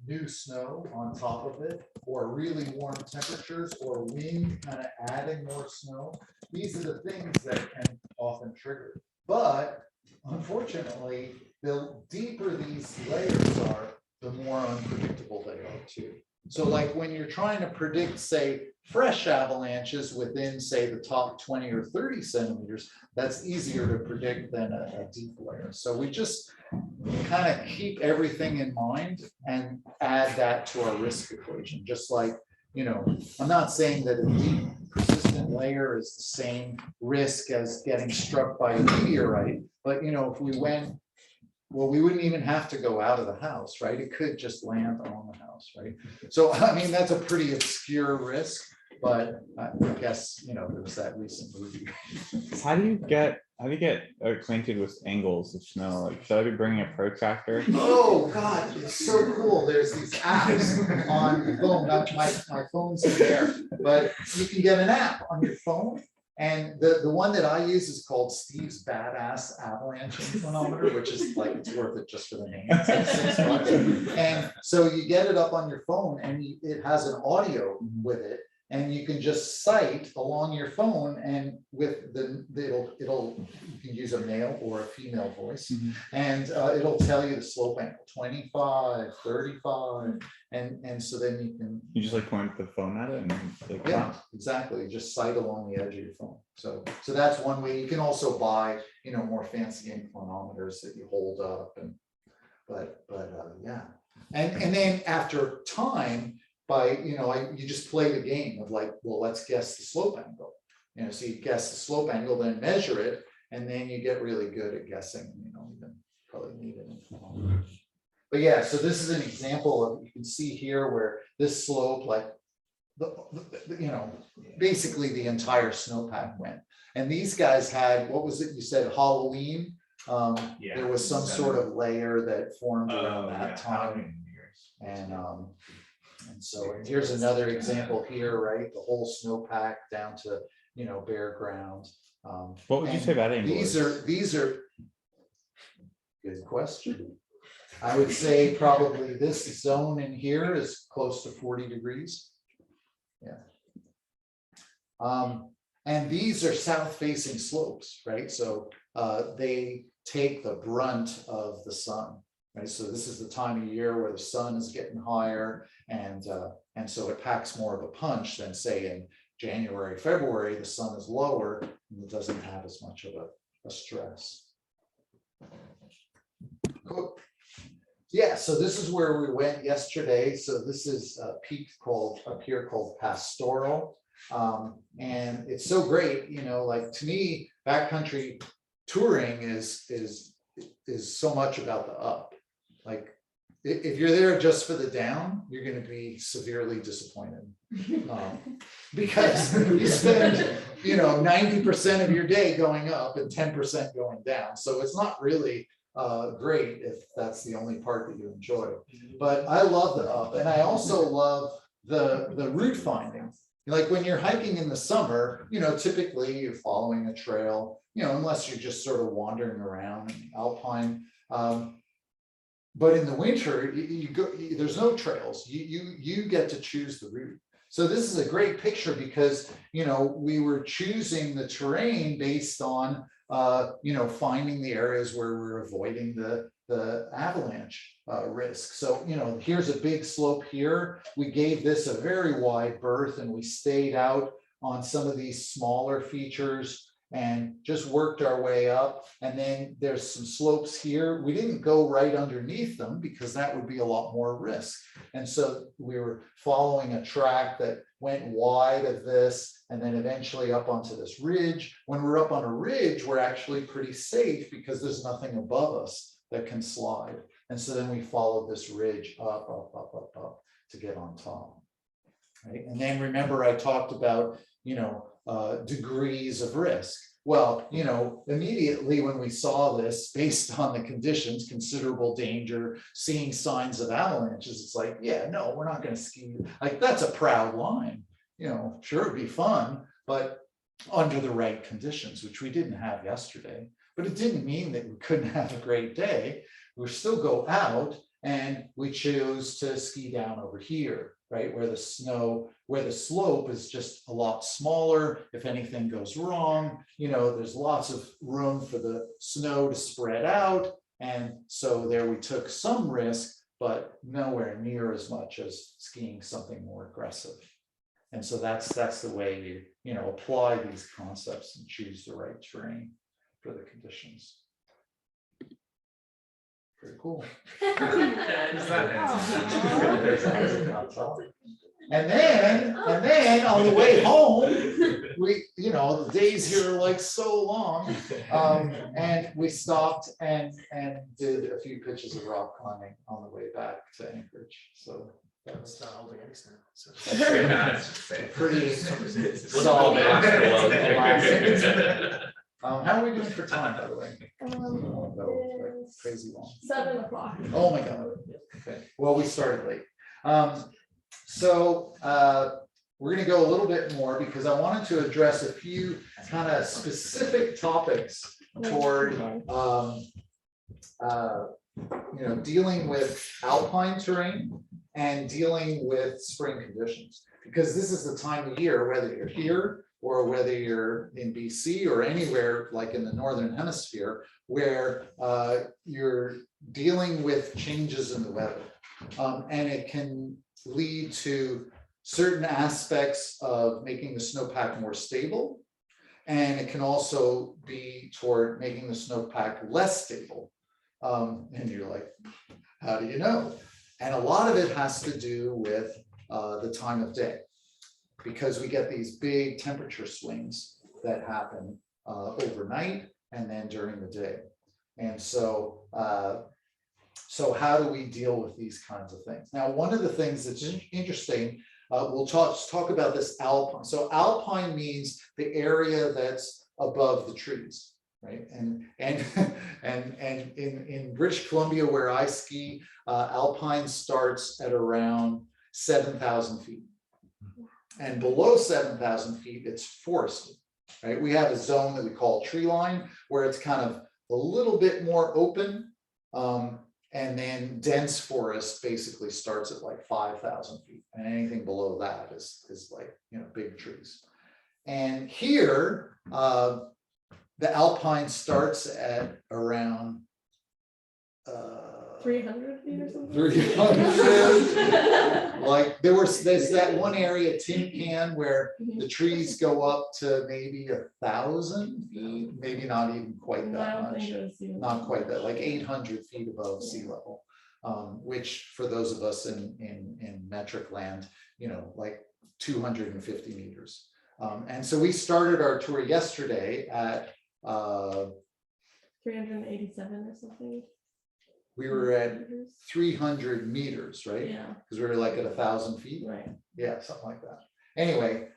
[SPEAKER 2] new snow on top of it, or really warm temperatures, or wind kind of adding more snow, these are the things that can often trigger. But unfortunately, the deeper these layers are, the more unpredictable they are too. So like when you're trying to predict, say, fresh avalanches within, say, the top 20 or 30 centimeters, that's easier to predict than a deep layer. So we just kind of keep everything in mind and add that to our risk equation. Just like, I'm not saying that a deep persistent layer is the same risk as getting struck by a meteorite, but if we went, well, we wouldn't even have to go out of the house, right? It could just land on the house, right? So, I mean, that's a pretty obscure risk, but I guess, there was that recent movie.
[SPEAKER 5] How do you get acquainted with angles of snow? Like, should I be bringing a protractor?
[SPEAKER 2] Oh God, it's so cool. There's these apps on the phone. My phone's in there, but you can get an app on your phone. And the one that I use is called Steve's Badass Avalanche Inclinometer, which is like, it's worth it just for the name. It's like $6. And so you get it up on your phone and it has an audio with it. And you can just cite along your phone, and with you can use a male or a female voice, and it'll tell you the slope angle, 25, 35, and so then
[SPEAKER 5] you just like point the phone at it and like,
[SPEAKER 2] yeah, exactly, just cite along the edge of your phone. So that's one way. You can also buy more fancy inclinometers that you hold up, but yeah, and then after time, you just play the game of like, well, let's guess the slope angle. So you guess the slope angle, then measure it, and then you get really good at guessing. You probably need it. But yeah, so this is an example of, you can see here where this slope, like basically the entire snowpack went. And these guys had, what was it you said, Halloween? There was some sort of layer that formed around that time. And so here's another example here, right? The whole snowpack down to, bare ground.
[SPEAKER 5] What would you say that angle
[SPEAKER 2] These
[SPEAKER 5] is?
[SPEAKER 2] are good question. I would say probably this zone in here is close to 40 degrees. Yeah. And these are south facing slopes, right? So they take the brunt of the sun. Right, so this is the time of year where the sun is getting higher, and so it packs more of a punch than, say, in January, February, the sun is lower and it doesn't have as much of a stress. Cool. Yeah, so this is where we went yesterday. So this is a peak up here called Pastoral, and it's so great. Like, to me, backcountry touring is so much about the up. Like, if you're there just for the down, you're going to be severely disappointed, because you spend 90% of your day going up and 10% going down. So it's not really great if that's the only part that you enjoy. But I love the up, and I also love the route finding. Like when you're hiking in the summer, typically you're following a trail, unless you're just sort of wandering around in Alpine. But in the winter, there's no trails. You get to choose the route. So this is a great picture because, we were choosing the terrain based on, finding the areas where we're avoiding the avalanche risk. So, here's a big slope here. We gave this a very wide berth, and we stayed out on some of these smaller features. and just worked our way up. And then there's some slopes here. We didn't go right underneath them because that would be a lot more risk. And so we were following a track that went wide of this and then eventually up onto this ridge. When we're up on a ridge, we're actually pretty safe because there's nothing above us that can slide. And so then we followed this ridge up to get on top. Right? And then remember, I talked about, degrees of risk. Well, immediately when we saw this, based on the conditions, considerable danger, seeing signs of avalanches, it's like, yeah, no, we're not going to ski. Like, that's a proud line. Sure, it'd be fun, but under the right conditions, which we didn't have yesterday. But it didn't mean that we couldn't have a great day. We still go out, and we chose to ski down over here, right? Where the slope is just a lot smaller. If anything goes wrong, there's lots of room for the snow to spread out. And so there we took some risk, but nowhere near as much as skiing something more aggressive. And so that's the way you apply these concepts and choose the right terrain for the conditions. Very cool. And then on the way home, we, the days here are like so long, and we stopped and did a few pitches of rock climbing on the way back to Anchorage. So that's
[SPEAKER 4] not holding any snow. So.
[SPEAKER 2] pretty
[SPEAKER 3] Solid.
[SPEAKER 2] how are we doing for time, by the way? Crazy long.
[SPEAKER 1] 7 o'clock.
[SPEAKER 2] Oh my God. Okay. Well, we started late. So we're going to go a little bit more because I wanted to address a few kind of specific topics toward dealing with alpine terrain and dealing with spring conditions, because this is the time of year, whether you're here or whether you're in BC or anywhere like in the Northern Hemisphere, where you're dealing with changes in the weather. And it can lead to certain aspects of making the snowpack more stable. And it can also be toward making the snowpack less stable. And you're like, how do you know? And a lot of it has to do with the time of day, because we get these big temperature swings that happen overnight and then during the day. And so, so how do we deal with these kinds of things? Now, one of the things that's interesting, we'll talk about this alpine. So alpine means the area that's above the trees, right? And in British Columbia, where I ski, alpine starts at around 7,000 feet. And below 7,000 feet, it's forested, right? We have a zone that we call tree line, where it's kind of a little bit more open. And then dense forest basically starts at like 5,000 feet, and anything below that is like, big trees. And here, the alpine starts at around
[SPEAKER 1] 300 feet or something.
[SPEAKER 2] 300. Like there's that one area, Tin Can, where the trees go up to maybe 1,000 feet, maybe not even quite that much. Not quite that, like 800 feet above sea level, which for those of us in metric land, like 250 meters. And so we started our tour yesterday at
[SPEAKER 1] 387 or something.
[SPEAKER 2] We were at 300 meters, right?
[SPEAKER 1] Yeah.
[SPEAKER 2] Because we were like at 1,000 feet.
[SPEAKER 1] Right.
[SPEAKER 2] Yeah, something like that. Anyway,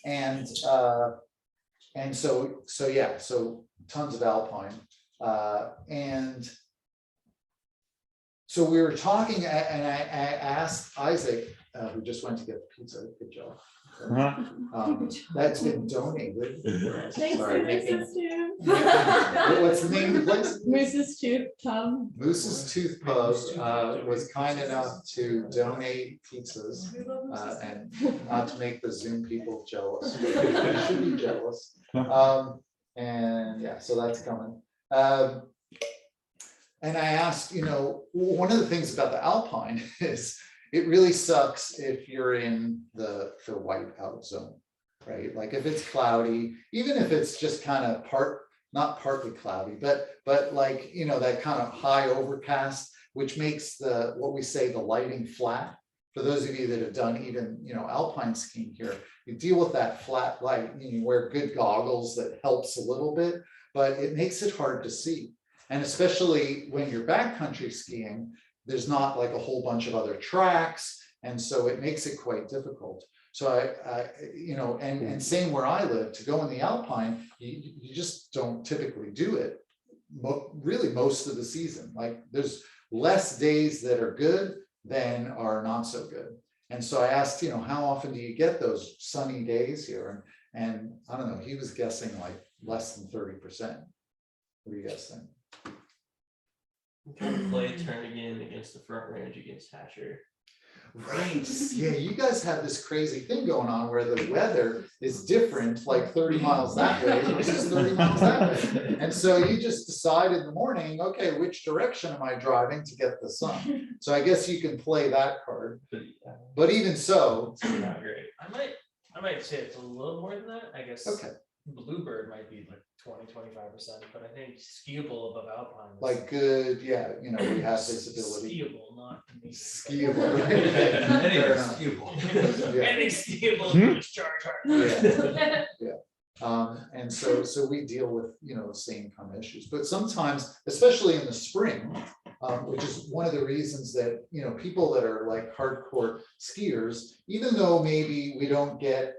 [SPEAKER 2] and so yeah, so tons of alpine, and so we were talking, and I asked Isaac, who just went to get pizza. Good job. That's been donated.
[SPEAKER 1] Thanks
[SPEAKER 2] Sorry,
[SPEAKER 1] to Moose's Tooth.
[SPEAKER 2] What's the name of the place?
[SPEAKER 1] Moose's Tooth Pub.
[SPEAKER 2] Moose's Tooth Pub was kind enough to donate pizzas, and not to make the Zoom people jealous. They should be jealous. And yeah, so that's coming. And I asked, one of the things about the Alpine is it really sucks if you're in the white out zone, right? Like if it's cloudy, even if it's just kind of not partly cloudy, but like, you know, that kind of high overcast, which makes what we say the lighting flat. For those of you that have done even, you know, alpine skiing here, you deal with that flat light, you wear good goggles that helps a little bit, but it makes it hard to see. And especially when you're backcountry skiing, there's not like a whole bunch of other tracks. And so it makes it quite difficult. So I you know, and same where I live, to go in the Alpine, you just don't typically do it really most of the season. Like there's less days that are good than are not so good. And so I asked, you know, how often do you get those sunny days here? And I don't know, he was guessing like less than 30%. What do you guys think?
[SPEAKER 3] I'm trying to play turn again against the front range against Hatcher.
[SPEAKER 2] Right, yeah, you guys have this crazy thing going on where the weather is different, like 30 miles that way versus 30 miles that way. And so you just decide in the morning, okay, which direction am I driving to get the sun? So I guess you can play that card, but even so.
[SPEAKER 3] It's not great. I might say it's a little more than that. I guess
[SPEAKER 2] Okay.
[SPEAKER 4] Bluebird might be like 20-25%, but I think skiable above Alpine. is-
[SPEAKER 2] Like good, yeah, you know, we have visibility.
[SPEAKER 3] Skiable, not amazing.
[SPEAKER 2] Skiable, right? Fair enough. Yeah.
[SPEAKER 3] Anything skiable, just charge hard.
[SPEAKER 2] Yeah. And so we deal with, you know, the same kind of issues, but sometimes, especially in the spring, which is one of the reasons that, you know, people that are like hardcore skiers, even though maybe we don't get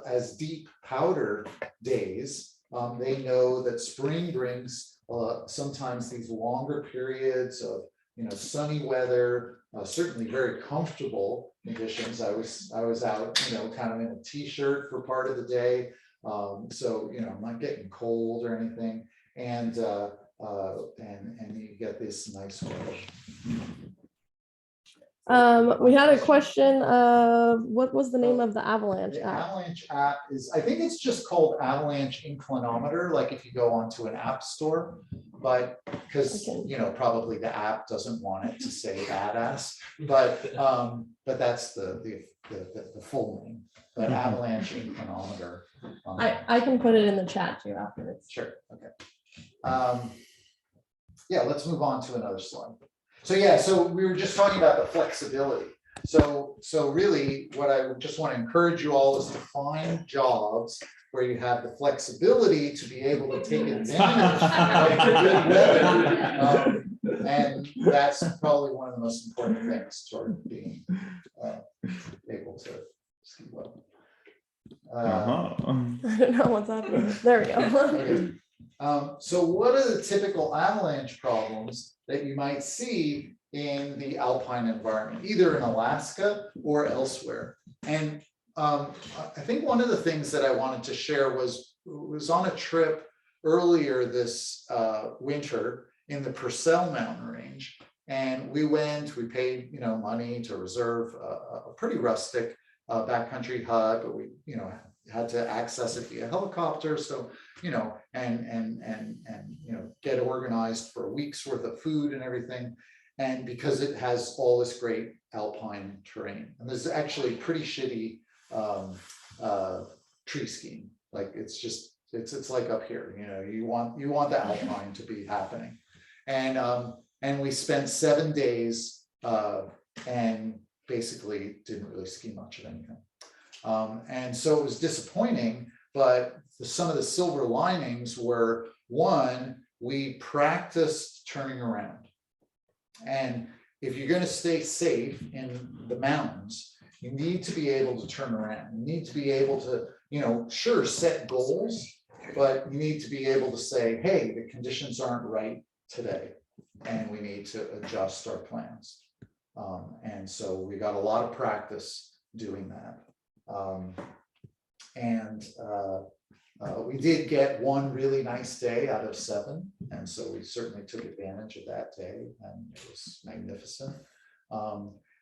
[SPEAKER 2] as deep powder days, they know that spring brings sometimes these longer periods of, you know, sunny weather, certainly very comfortable conditions. I was out, you know, kind of in a t-shirt for part of the day. So, you know, I'm not getting cold or anything. And you get this nice weather.
[SPEAKER 1] We had a question of what was the name of the Avalanche
[SPEAKER 2] The
[SPEAKER 1] app?
[SPEAKER 2] Avalanche app is, I think it's just called Avalanche Inclinometer, like if you go onto an app store, but because,
[SPEAKER 1] Okay.
[SPEAKER 2] you know, probably the app doesn't want it to say badass, but that's the full name, but Avalanche Inclinometer.
[SPEAKER 1] I can put it in the chat too afterwards.
[SPEAKER 2] Sure, okay. Yeah, let's move on to another slide. So yeah, so we were just talking about the flexibility. So really what I just want to encourage you all is to find jobs where you have the flexibility to be able to take advantage of the good weather. And that's probably one of the most important things toward being able to ski well.
[SPEAKER 5] Uh-huh.
[SPEAKER 1] I don't know what's happening. There we go.
[SPEAKER 2] Okay. So what are the typical avalanche problems that you might see in the alpine environment, either in Alaska or elsewhere? And I think one of the things that I wanted to share was on a trip earlier this winter in the Purcell mountain range. And we paid, you know, money to reserve a pretty rustic backcountry hut, but we, you know, had to access it via helicopter. So, you know, and you know, get organized for a week's worth of food and everything. And because it has all this great alpine terrain, and there's actually pretty shitty tree skiing. Like it's like up here, you know, you want the alpine to be happening. And we spent 7 days and basically didn't really ski much of anything. And so it was disappointing, but some of the silver linings were, one, we practiced turning around. And if you're going to stay safe in the mountains, you need to be able to turn around. You need to be able to, you know, sure, set goals, but you need to be able to say, hey, the conditions aren't right today, and we need to adjust our plans. And so we got a lot of practice doing that. We did get one really nice day out of 7, and so we certainly took advantage of that day, and it was magnificent.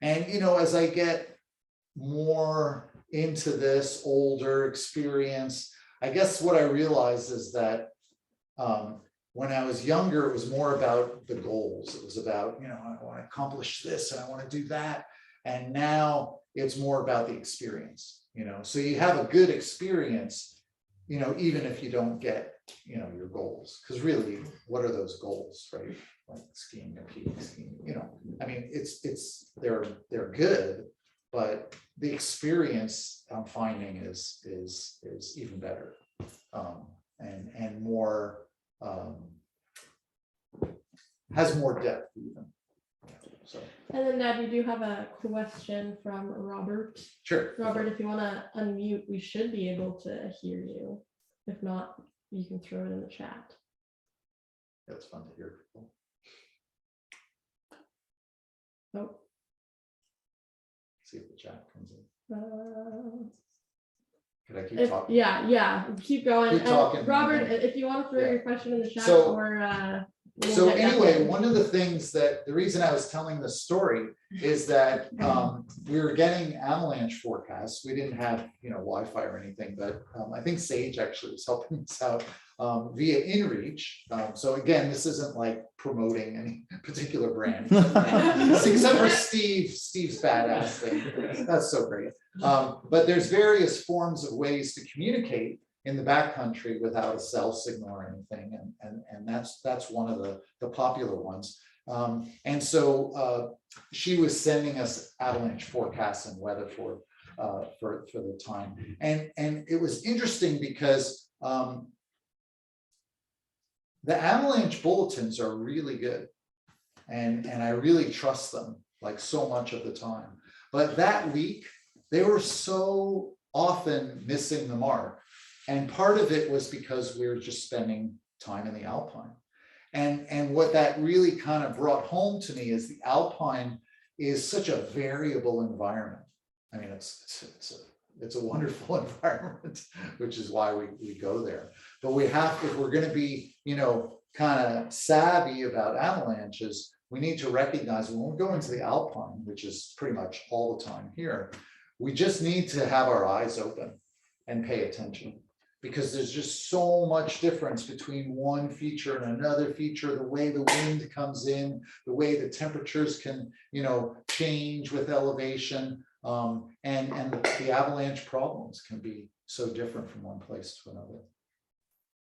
[SPEAKER 2] And you know, as I get more into this older experience, I guess what I realized is that when I was younger, it was more about the goals. It was about, you know, I want to accomplish this and I want to do that. And now it's more about the experience. so you have a good experience, even if you don't get, your goals, because really, what are those goals, right? Like skiing a peak, skiing, I mean, they're good, but the experience I'm finding is even better, and more, has more depth even. So
[SPEAKER 1] And then Dad, we do have a question from Robert.
[SPEAKER 2] sure.
[SPEAKER 1] Robert, if you want to unmute, we should be able to hear you. If not, you can throw it in the chat.
[SPEAKER 2] That's fun to hear people.
[SPEAKER 1] Oh,
[SPEAKER 2] See if the chat comes in.
[SPEAKER 1] uh,
[SPEAKER 2] Could I keep
[SPEAKER 1] if,
[SPEAKER 2] talking?
[SPEAKER 1] yeah, keep going.
[SPEAKER 2] Keep
[SPEAKER 1] And
[SPEAKER 2] talking.
[SPEAKER 1] Robert, if you want to throw
[SPEAKER 2] Yeah.
[SPEAKER 1] your question in the chat,
[SPEAKER 2] So-
[SPEAKER 1] or we'll
[SPEAKER 2] So
[SPEAKER 1] get back
[SPEAKER 2] anyway,
[SPEAKER 1] in.
[SPEAKER 2] one of the things that, the reason I was telling this story is that we were getting avalanche forecasts. We didn't have, Wi-Fi or anything, but I think Sage actually was helping us out via InReach. So again, this isn't like promoting any particular brand, except for Steve's badass thing. That's so great. But there's various forms of ways to communicate in the backcountry without a cell signal or anything, and that's one of the popular ones. And so she was sending us avalanche forecasts and weather for the time, and it was interesting because the avalanche bulletins are really good, and I really trust them like so much of the time. But that week they were so often missing the mark. And part of it was because we were just spending time in the Alpine. And what that really kind of brought home to me is the Alpine is such a variable environment. I mean, it's a wonderful environment, which is why we go there. But we have, if we're going to be, kind of savvy about avalanches, we need to recognize when we go into the Alpine, which is pretty much all the time here, we just need to have our eyes open and pay attention. Because there's just so much difference between one feature and another feature, the way the wind comes in, the way the temperatures can, change with elevation, and the avalanche problems can be so different from one place to another.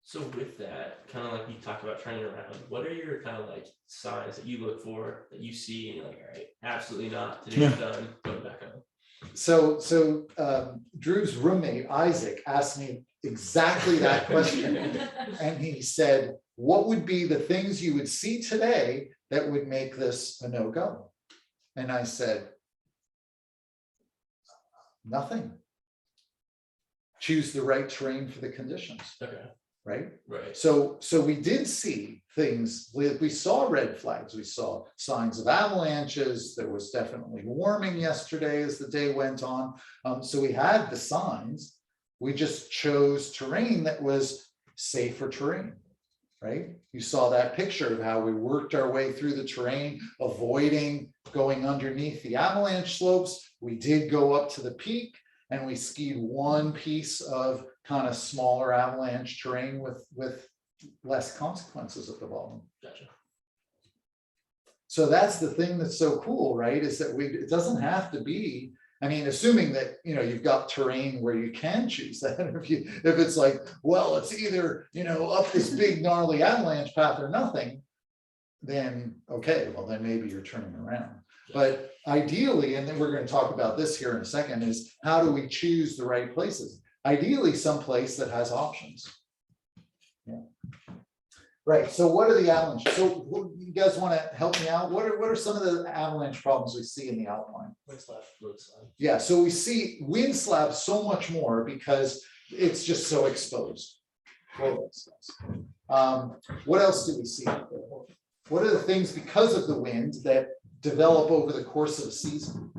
[SPEAKER 3] So with that, kind of like you talked about turning around, what are your kind of like signs that you look for that you see and you're like, all right, absolutely not, today's done, go back home.
[SPEAKER 2] So Drew's roommate, Isaac, asked me exactly that question. And he said, what would be the things you would see today that would make this a no-go? And I said, nothing. Choose the right terrain for the conditions.
[SPEAKER 3] Okay.
[SPEAKER 2] Right?
[SPEAKER 3] Right.
[SPEAKER 2] So we did see things, we saw red flags, we saw signs of avalanches, there was definitely warming yesterday as the day went on. So we had the signs, we just chose terrain that was safer terrain, right? You saw that picture of how we worked our way through the terrain, avoiding going underneath the avalanche slopes. We did go up to the peak and we skied one piece of kind of smaller avalanche terrain with less consequences at the bottom.
[SPEAKER 3] Gotcha.
[SPEAKER 2] So that's the thing that's so cool, right? Is that it doesn't have to be, I mean, assuming that, you've got terrain where you can choose that. If it's like, well, it's either, up this big gnarly avalanche path or nothing, then, okay, well, then maybe you're turning around. But ideally, and then we're going to talk about this here in a second, is how do we choose the right places? Ideally, some place that has options. Yeah. Right. So what are the avalanches? So you guys want to help me out? What are some of the avalanche problems we see in the Alpine?
[SPEAKER 4] Wind slab.
[SPEAKER 2] Yeah. So we see wind slabs so much more because it's just so exposed. What else do we see? What are the things because of the wind that develop over the course of a season?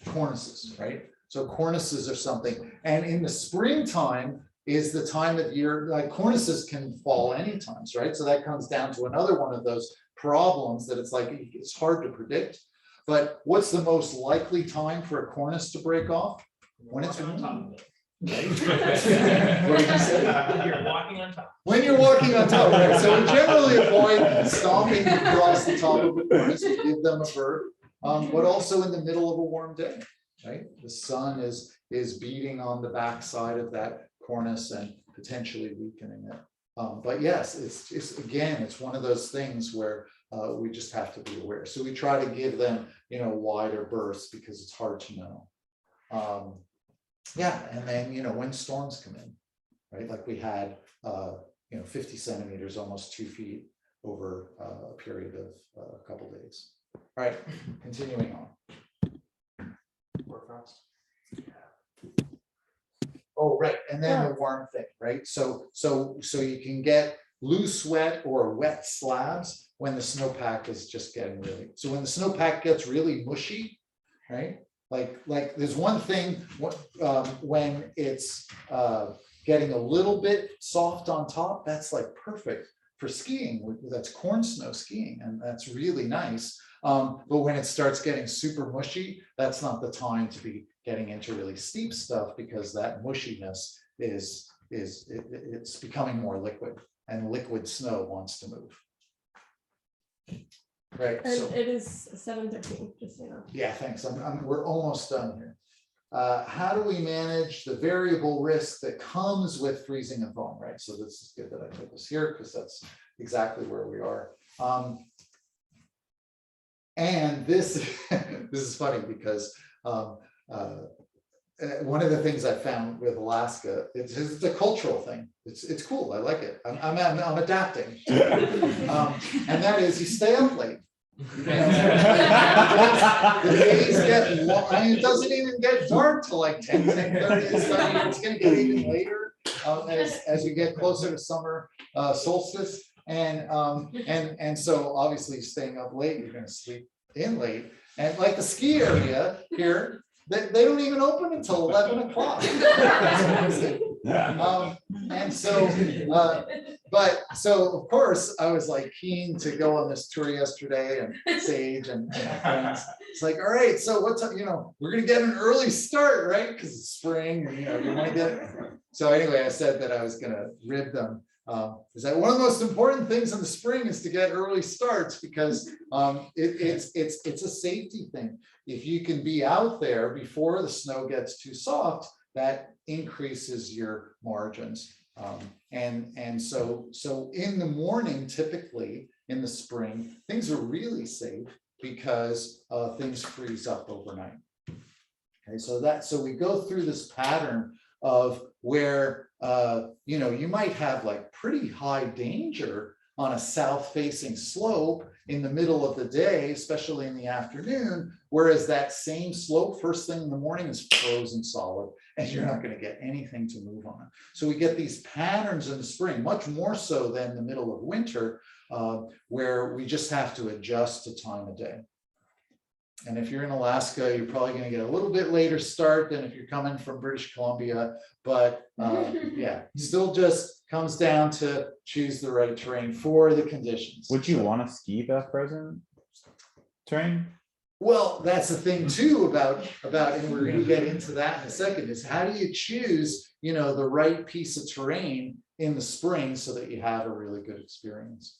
[SPEAKER 2] Cornices, right? So cornices are something, and in the springtime is the time of year, like cornices can fall anytime, right? So that comes down to another one of those problems that it's like, it's hard to predict. But what's the most likely time for a cornice to break off? When it's
[SPEAKER 4] on top of it.
[SPEAKER 2] What did you say?
[SPEAKER 4] When you're walking on top.
[SPEAKER 2] When you're walking on top, right? So we generally avoid stomping across the top of the cornice to give them a berth, but also in the middle of a warm day. right? The sun is beating on the backside of that cornice and potentially weakening it. But yes, it's again, it's one of those things where we just have to be aware. So we try to give them, wider berths because it's hard to know. Yeah, and then, when storms come in, right? Like we had, 50 centimeters, almost 2 feet over a period of a couple days. All right, continuing on. Oh, right, and then the warm thing, right? So you can get loose wet or wet slabs when the snowpack is just getting really. So when the snowpack gets really mushy, right? Like there's one thing when it's getting a little bit soft on top, that's like perfect for skiing. That's corn snow skiing, and that's really nice. But when it starts getting super mushy, that's not the time to be getting into really steep stuff, because that mushiness it's becoming more liquid, and liquid snow wants to move. Right.
[SPEAKER 1] And
[SPEAKER 2] So
[SPEAKER 1] it is 7:13, just so you know.
[SPEAKER 2] yeah, thanks. We're almost done here. How do we manage the variable risk that comes with freezing and foam, right? So this is good that I put this here, because that's exactly where we are. And this is funny because one of the things I found with Alaska, it's a cultural thing. It's cool. I like it. I'm adapting. And that is, you stay up late. The days get long. I mean, it doesn't even get dark till like 10:30. It's going to get even later as you get closer to summer solstice. And so obviously staying up late, you're going to sleep in late. And like the ski area here, they don't even open until 11 o'clock. And so, so of course I was like keen to go on this tour yesterday, and Sage and my friends. It's like, all right, so what's up? We're gonna get an early start, right? Because it's spring, and you want to get. So anyway, I said that I was gonna rib them. Is that one of the most important things in the spring is to get early starts, because it's a safety thing. If you can be out there before the snow gets too soft, that increases your margins. And so in the morning, typically in the spring, things are really safe because things freeze up overnight. Okay, so we go through this pattern of where you might have like pretty high danger on a south-facing slope in the middle of the day, especially in the afternoon, whereas that same slope first thing in the morning is frozen solid, and you're not going to get anything to move on. So we get these patterns in the spring, much more so than the middle of winter, where we just have to adjust to time of day. And if you're in Alaska, you're probably going to get a little bit later start than if you're coming from British Columbia. But yeah, still just comes down to choose the right terrain for the conditions.
[SPEAKER 5] Would you want to ski the frozen terrain?
[SPEAKER 2] Well, that's the thing too about, and we're going to get into that in a second, is how do you choose, the right piece of terrain in the spring so that you have a really good experience.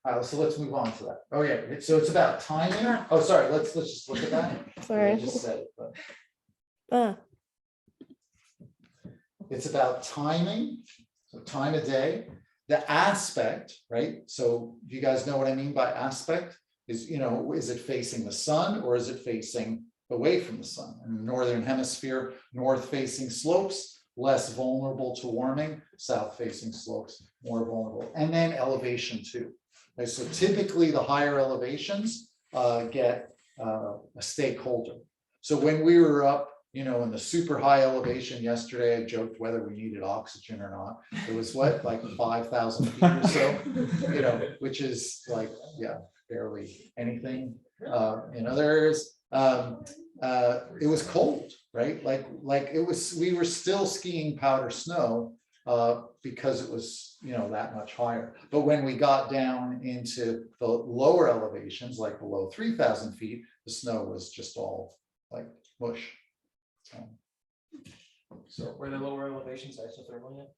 [SPEAKER 2] All right, so let's move on to that. Oh yeah, so it's about timing. Oh, sorry, let's just look at that.
[SPEAKER 1] Sorry.
[SPEAKER 2] I just said it, but it's about timing, so time of day, the aspect, right? So you guys know what I mean by aspect? Is, is it facing the sun or is it facing away from the sun? In the northern hemisphere, north-facing slopes, less vulnerable to warming, south-facing slopes, more vulnerable. And then elevation too. Okay, so typically the higher elevations get a stakeholder. So when we were up, in the super high elevation yesterday, I joked whether we needed oxygen or not. It was what, like 5,000 feet or so, which is like, yeah, barely anything. In other areas, it was cold, right? Like it was, we were still skiing powder snow because it was, that much higher. But when we got down into the lower elevations, like below 3,000 feet, the snow was just all like mush.
[SPEAKER 4] So were the lower elevations isothermal yet?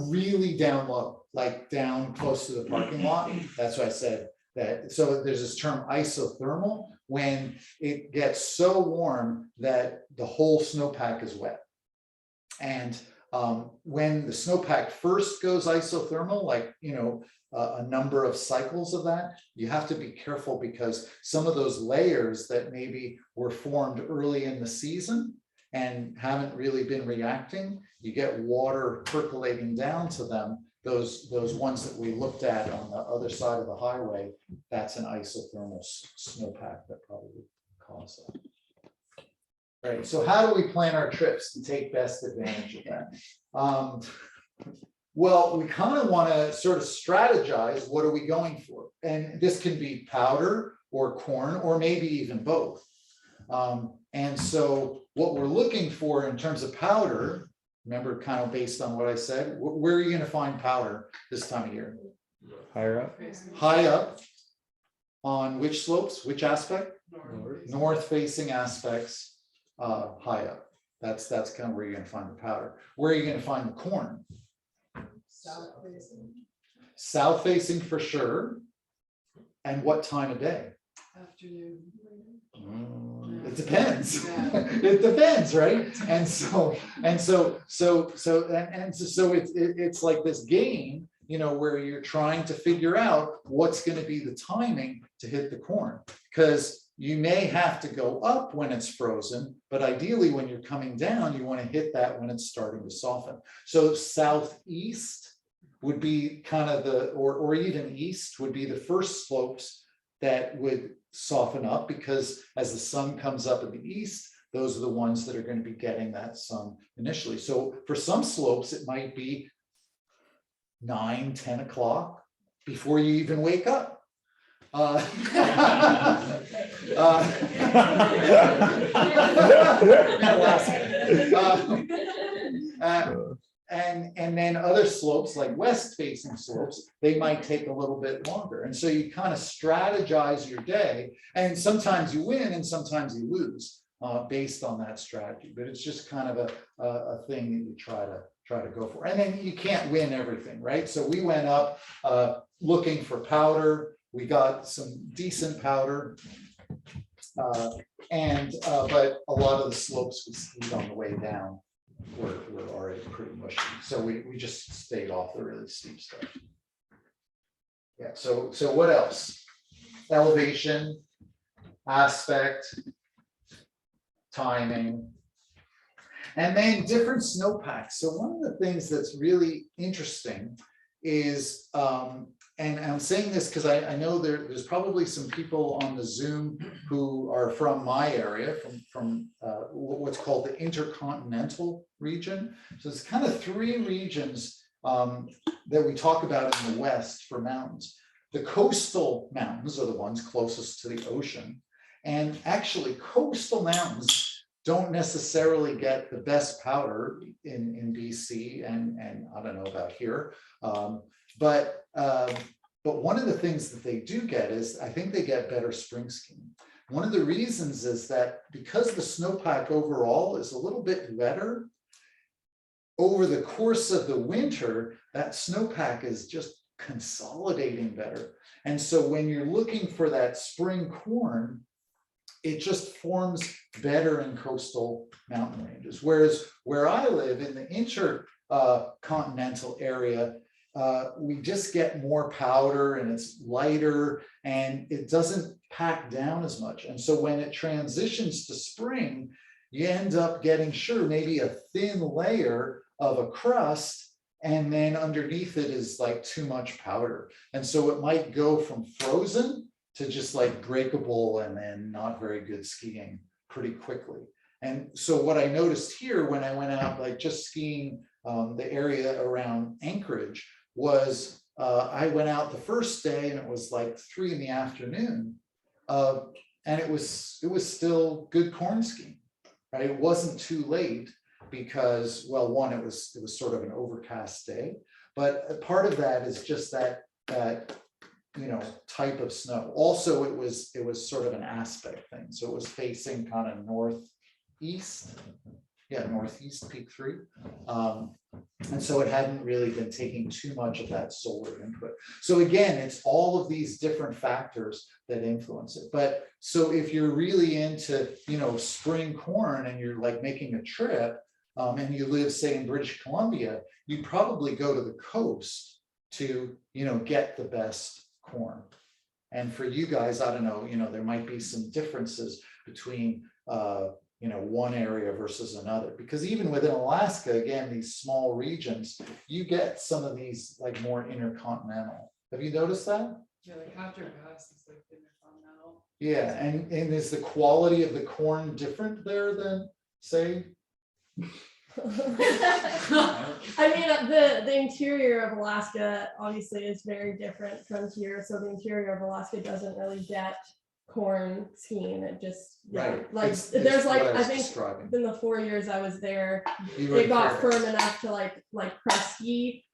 [SPEAKER 2] Really down low, like down close to the parking lot. That's why I said so there's this term isothermal, when it gets so warm that the whole snowpack is wet. And when the snowpack first goes isothermal, like, a number of cycles of that, you have to be careful, because some of those layers that maybe were formed early in the season and haven't really been reacting, you get water percolating down to them. Those ones that we looked at on the other side of the highway, that's an isothermal snowpack that probably caused that. Right, so how do we plan our trips to take best advantage of that? Well, we kind of want to sort of strategize, what are we going for? And this can be powder or corn, or maybe even both. And so what we're looking for in terms of powder, remember, kind of based on what I said, where are you going to find powder this time of year?
[SPEAKER 5] Higher up.
[SPEAKER 2] High up. On which slopes, which aspect? North facing aspects, high up. That's kind of where you're going to find the powder. Where are you going to find the corn? South facing for sure. And what time of day?
[SPEAKER 6] Afternoon.
[SPEAKER 2] It depends. It depends, right? And so it's like this game, where you're trying to figure out what's going to be the timing to hit the corn, because you may have to go up when it's frozen, but ideally when you're coming down, you want to hit that when it's starting to soften. So southeast would be kind of or even east would be the first slopes that would soften up, because as the sun comes up in the east, those are the ones that are going to be getting that sun initially. So for some slopes, it might be 9, 10 o'clock before you even wake up. And then other slopes, like west facing slopes, they might take a little bit longer. And so you kind of strategize your day, and sometimes you win and sometimes you lose based on that strategy. But it's just kind of a thing that you try to go for. And then you can't win everything, right? So we went up looking for powder. We got some decent powder, but a lot of the slopes we skied on the way down were already pretty mushy. So we just stayed off the really steep stuff. Yeah, so what else? Elevation, aspect, timing, and then different snowpacks. So one of the things that's really interesting is, and I'm saying this because I know there's probably some people on the Zoom who are from my area, from what's called the intercontinental region. So it's kind of 3 regions that we talk about in the West for mountains. The coastal mountains are the ones closest to the ocean. And actually, coastal mountains don't necessarily get the best powder in BC, and I don't know about here. But one of the things that they do get is, I think they get better spring skiing. One of the reasons is that because the snowpack overall is a little bit wetter, over the course of the winter, that snowpack is just consolidating better. And so when you're looking for that spring corn, it just forms better in coastal mountain ranges. Whereas where I live in the intercontinental area, we just get more powder and it's lighter and it doesn't pack down as much. And so when it transitions to spring, you end up getting, maybe a thin layer of a crust, and then underneath it is like too much powder. And so it might go from frozen to just like breakable and then not very good skiing pretty quickly. And so what I noticed here when I went out, like just skiing the area around Anchorage, was I went out the first day and it was like 3 in the afternoon, and it was still good corn skiing, right? It wasn't too late because, well, one, it was sort of an overcast day, but part of that is just that type of snow. Also, it was sort of an aspect thing, so it was facing kind of northeast, northeast peak 3. And so it hadn't really been taking too much of that solar input. So again, it's all of these different factors that influence it. But so if you're really into, spring corn and you're like making a trip, and you live, say, in British Columbia, you probably go to the coast to, get the best corn. And for you guys, I don't know, there might be some differences between, one area versus another, because even within Alaska, again, these small regions, you get some of these like more intercontinental. Have you noticed that?
[SPEAKER 6] Yeah, like after Gus, it's like intercontinental.
[SPEAKER 2] Yeah, and is the quality of the corn different there than, say?
[SPEAKER 1] I mean, the interior of Alaska obviously is very different from here. So the interior of Alaska doesn't really get corn skiing. It just,
[SPEAKER 2] Right.
[SPEAKER 1] like
[SPEAKER 2] It's
[SPEAKER 1] there's
[SPEAKER 2] what
[SPEAKER 1] like,
[SPEAKER 2] I
[SPEAKER 1] I
[SPEAKER 2] was
[SPEAKER 1] think
[SPEAKER 2] describing.
[SPEAKER 1] in the 4 years I was there,
[SPEAKER 2] You were
[SPEAKER 1] it got
[SPEAKER 2] correct.
[SPEAKER 1] firm enough to like press ski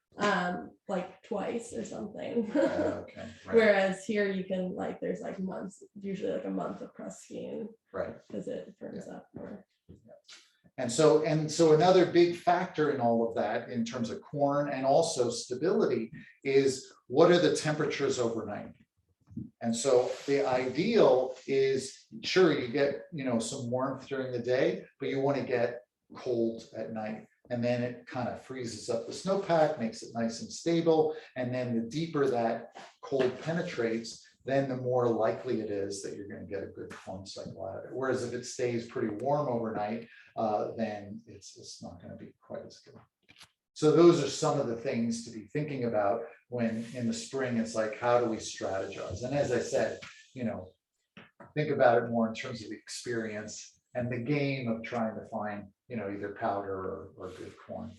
[SPEAKER 1] like twice or something.
[SPEAKER 2] Okay, right,
[SPEAKER 1] Whereas here you can like, there's like months, usually like a month of press skiing
[SPEAKER 2] right.
[SPEAKER 1] because it firms up more.
[SPEAKER 2] And so another big factor in all of that in terms of corn and also stability is what are the temperatures overnight? And so the ideal is, sure, you get, some warmth during the day, but you want to get cold at night. And then it kind of freezes up the snowpack, makes it nice and stable. And then the deeper that cold penetrates, then the more likely it is that you're going to get a good corn cycle out of it. Whereas if it stays pretty warm overnight, then it's not going to be quite as good. So those are some of the things to be thinking about when in the spring, it's like, how do we strategize? And as I said, think about it more in terms of the experience and the game of trying to find, either powder or good corn.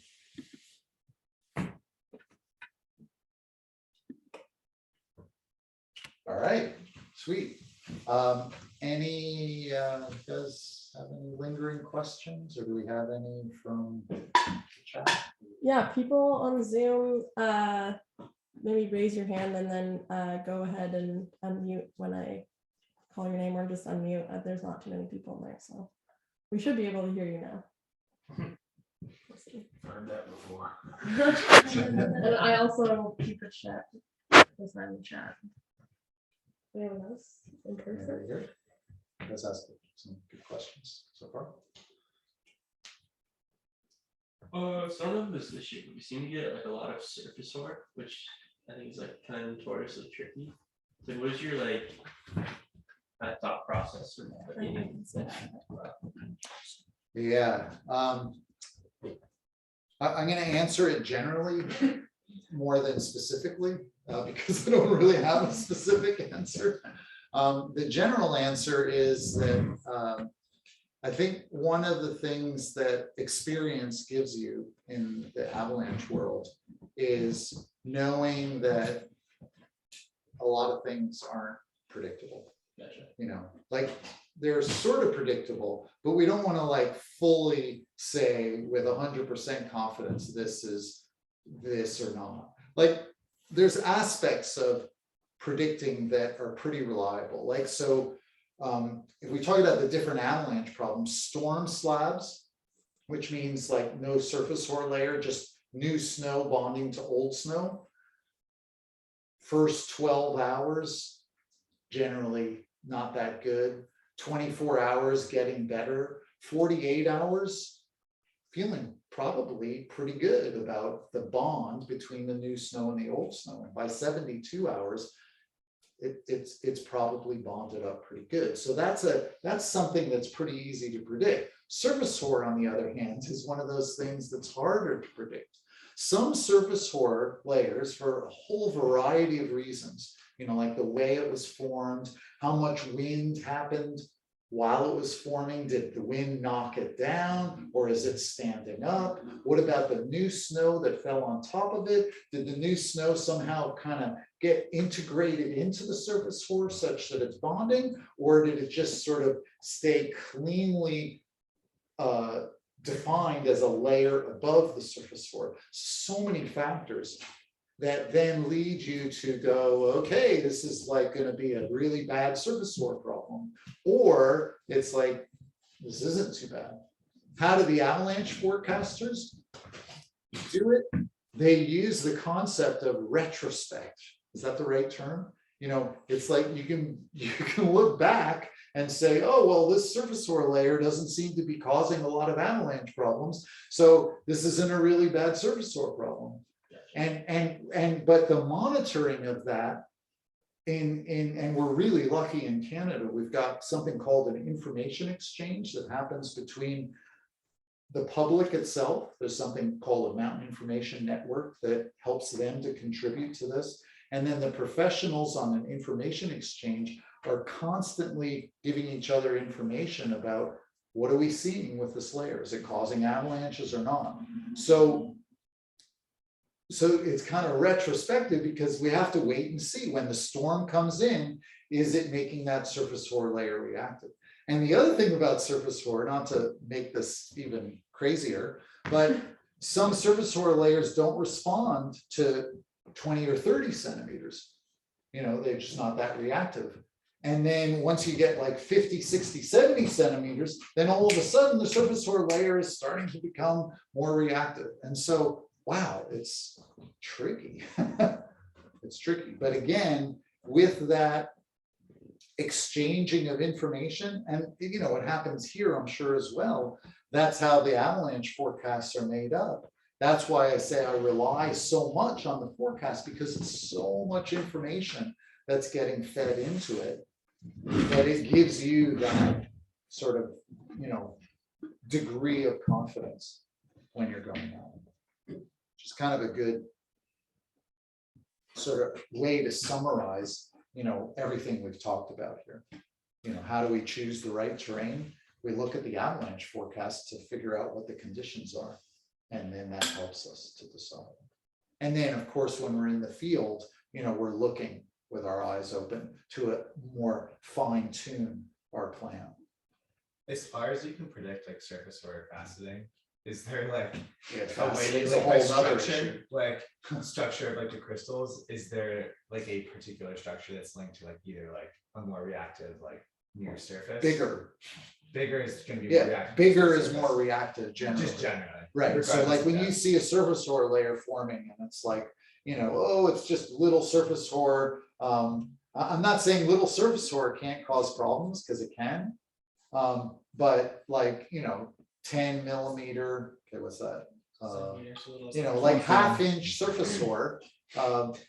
[SPEAKER 2] All right, sweet. Any does have any lingering questions, or do we have any from the chat?
[SPEAKER 1] Yeah, people on Zoom, maybe raise your hand and then go ahead and unmute when I call your name, or just unmute. There's not too many people in there, so we should be able to hear you now. We'll see.
[SPEAKER 4] Heard that before.
[SPEAKER 1] And I also keep a chat. There's not in chat. Anyone else in person?
[SPEAKER 2] Very good. Let's ask some good questions so far.
[SPEAKER 3] So I don't know if this issue, but we seem to get like a lot of surface work, which I think is like kind of notoriously tricky. So what is your like thought process for navigating that?
[SPEAKER 2] Yeah, I'm going to answer it generally more than specifically because I don't really have a specific answer. The general answer is that I think one of the things that experience gives you in the avalanche world is knowing that a lot of things aren't predictable.
[SPEAKER 3] Gotcha.
[SPEAKER 2] Like they're sort of predictable, but we don't want to like fully say with 100% confidence this is this or not. Like there's aspects of predicting that are pretty reliable. Like so, if we talk about the different avalanche problems, storm slabs, which means like no surface hoar layer, just new snow bonding to old snow. First 12 hours, generally not that good. 24 hours getting better. 48 hours, feeling probably pretty good about the bond between the new snow and the old snow. And by 72 hours, it's probably bonded up pretty good. So that's something that's pretty easy to predict. Surface hoar, on the other hand, is one of those things that's harder to predict. Some surface hoar layers, for a whole variety of reasons, like the way it was formed, how much wind happened while it was forming, did the wind knock it down or is it standing up? What about the new snow that fell on top of it? Did the new snow somehow kind of get integrated into the surface hoar such that it's bonding, or did it just sort of stay cleanly defined as a layer above the surface hoar? So many factors that then lead you to go, okay, this is like going to be a really bad surface hoar problem, or it's like, this isn't too bad. how do the avalanche forecasters do it? They use the concept of retrospect. Is that the right term? You know, it's like you can look back and say, oh, well, this surface soil layer doesn't seem to be causing a lot of avalanche problems. So this isn't a really bad surface soil problem. But the monitoring of that and we're really lucky in Canada, we've got something called an information exchange that happens between the public itself. There's something called a mountain information network that helps them to contribute to this. And then the professionals on an information exchange are constantly giving each other information about what are we seeing with this layer? Is it causing avalanches or not? So it's kind of retrospective because we have to wait and see when the storm comes in, is it making that surface soil layer reactive? And the other thing about surface soil, not to make this even crazier, but some surface soil layers don't respond to 20 or 30 centimeters. You know, they're just not that reactive. And then once you get like 50, 60, 70 centimeters, then all of a sudden the surface soil layer is starting to become more reactive. And so, wow, it's tricky. It's tricky. But again, with that exchanging of information, and you know, what happens here, I'm sure as well, that's how the avalanche forecasts are made up. That's why I say I rely so much on the forecast, because it's so much information that's getting fed into it, that it gives you that sort of, you know, degree of confidence when you're going out. Which is kind of a good sort of way to summarize, you know, everything we've talked about here. You know, how do we choose the right terrain? We look at the avalanche forecast to figure out what the conditions are. And then that helps us to decide. And then, of course, when we're in the field, you know, we're looking with our eyes open to more fine tune our plan.
[SPEAKER 7] As far as you can predict like surface or faceting, is there like
[SPEAKER 2] Yeah,
[SPEAKER 7] a way
[SPEAKER 2] it's
[SPEAKER 7] to
[SPEAKER 2] a
[SPEAKER 7] like
[SPEAKER 2] whole nother
[SPEAKER 7] structure,
[SPEAKER 2] issue.
[SPEAKER 7] like structure of like the crystals? Is there like a particular structure that's linked to like either like a more reactive, like near surface? Bigger is going to be more
[SPEAKER 2] Yeah,
[SPEAKER 7] reactive.
[SPEAKER 2] bigger
[SPEAKER 7] to
[SPEAKER 2] is
[SPEAKER 7] surface.
[SPEAKER 2] more reactive generally.
[SPEAKER 7] Just generally.
[SPEAKER 2] Right, so
[SPEAKER 7] regardless
[SPEAKER 2] like
[SPEAKER 7] of
[SPEAKER 2] when you
[SPEAKER 7] depth.
[SPEAKER 2] see a surface soil layer forming and it's like, you know, oh, it's just little surface soil. I'm not saying little surface soil can't cause problems, because it can. But like, you know, 10 millimeter, okay, what's that? You know, like half-inch surface soil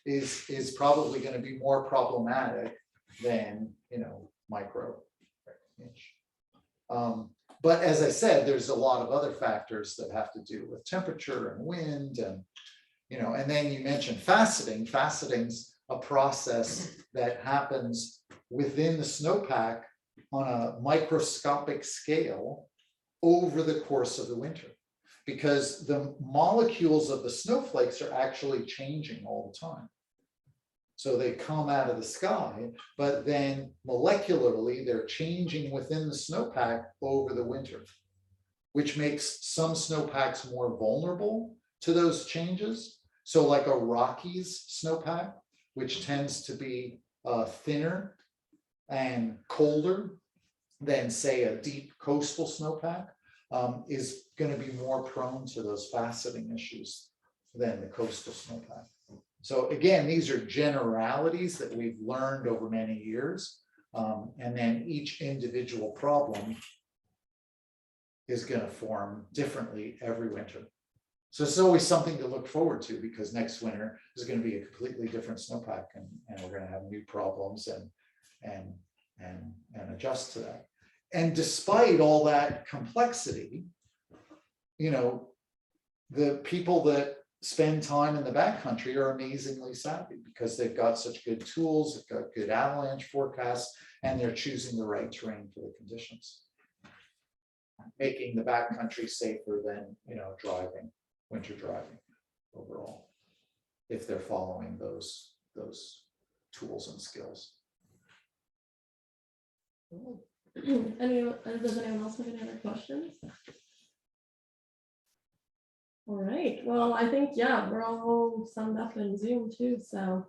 [SPEAKER 2] is probably going to be more problematic than, you know, micro inch. But as I said, there's a lot of other factors that have to do with temperature and wind, and you know, and then you mentioned faceting. Faceting's a process that happens within the snowpack on a microscopic scale over the course of the winter, because the molecules of the snowflakes are actually changing all the time. So they come out of the sky, but then molecularly they're changing within the snowpack over the winter, which makes some snowpacks more vulnerable to those changes. So like a Rockies snowpack, which tends to be thinner and colder than say a deep coastal snowpack, is going to be more prone to those faceting issues than the coastal snowpack. So again, these are generalities that we've learned over many years. And then each individual problem is going to form differently every winter. So it's always something to look forward to, because next winter is going to be a completely different snowpack, and we're going to have new problems and adjust to that. And despite all that complexity, you know, the people that spend time in the backcountry are amazingly savvy, because they've got such good tools, they've got good avalanche forecasts, and they're choosing the right terrain for the conditions, making the backcountry safer than, you know, winter driving overall, if they're following those tools and skills.
[SPEAKER 1] Cool. Does anyone else have any other questions? All right, well, I think, yeah, we're all summed up in Zoom too, so.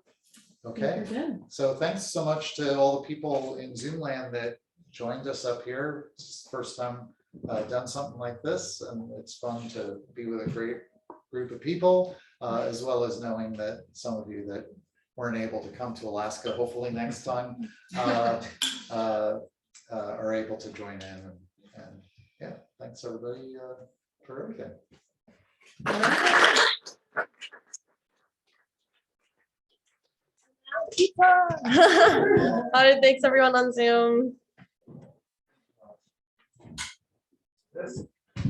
[SPEAKER 1] I think
[SPEAKER 2] Okay,
[SPEAKER 1] we're good.
[SPEAKER 2] so thanks so much to all the people in Zoom land that joined us up here. It's the first time done something like this, and it's fun to be with a great group of people, as well as knowing that some of you that weren't able to come to Alaska, hopefully next time, are able to join in. And yeah, thanks everybody for everything.
[SPEAKER 1] All right, thanks everyone on Zoom.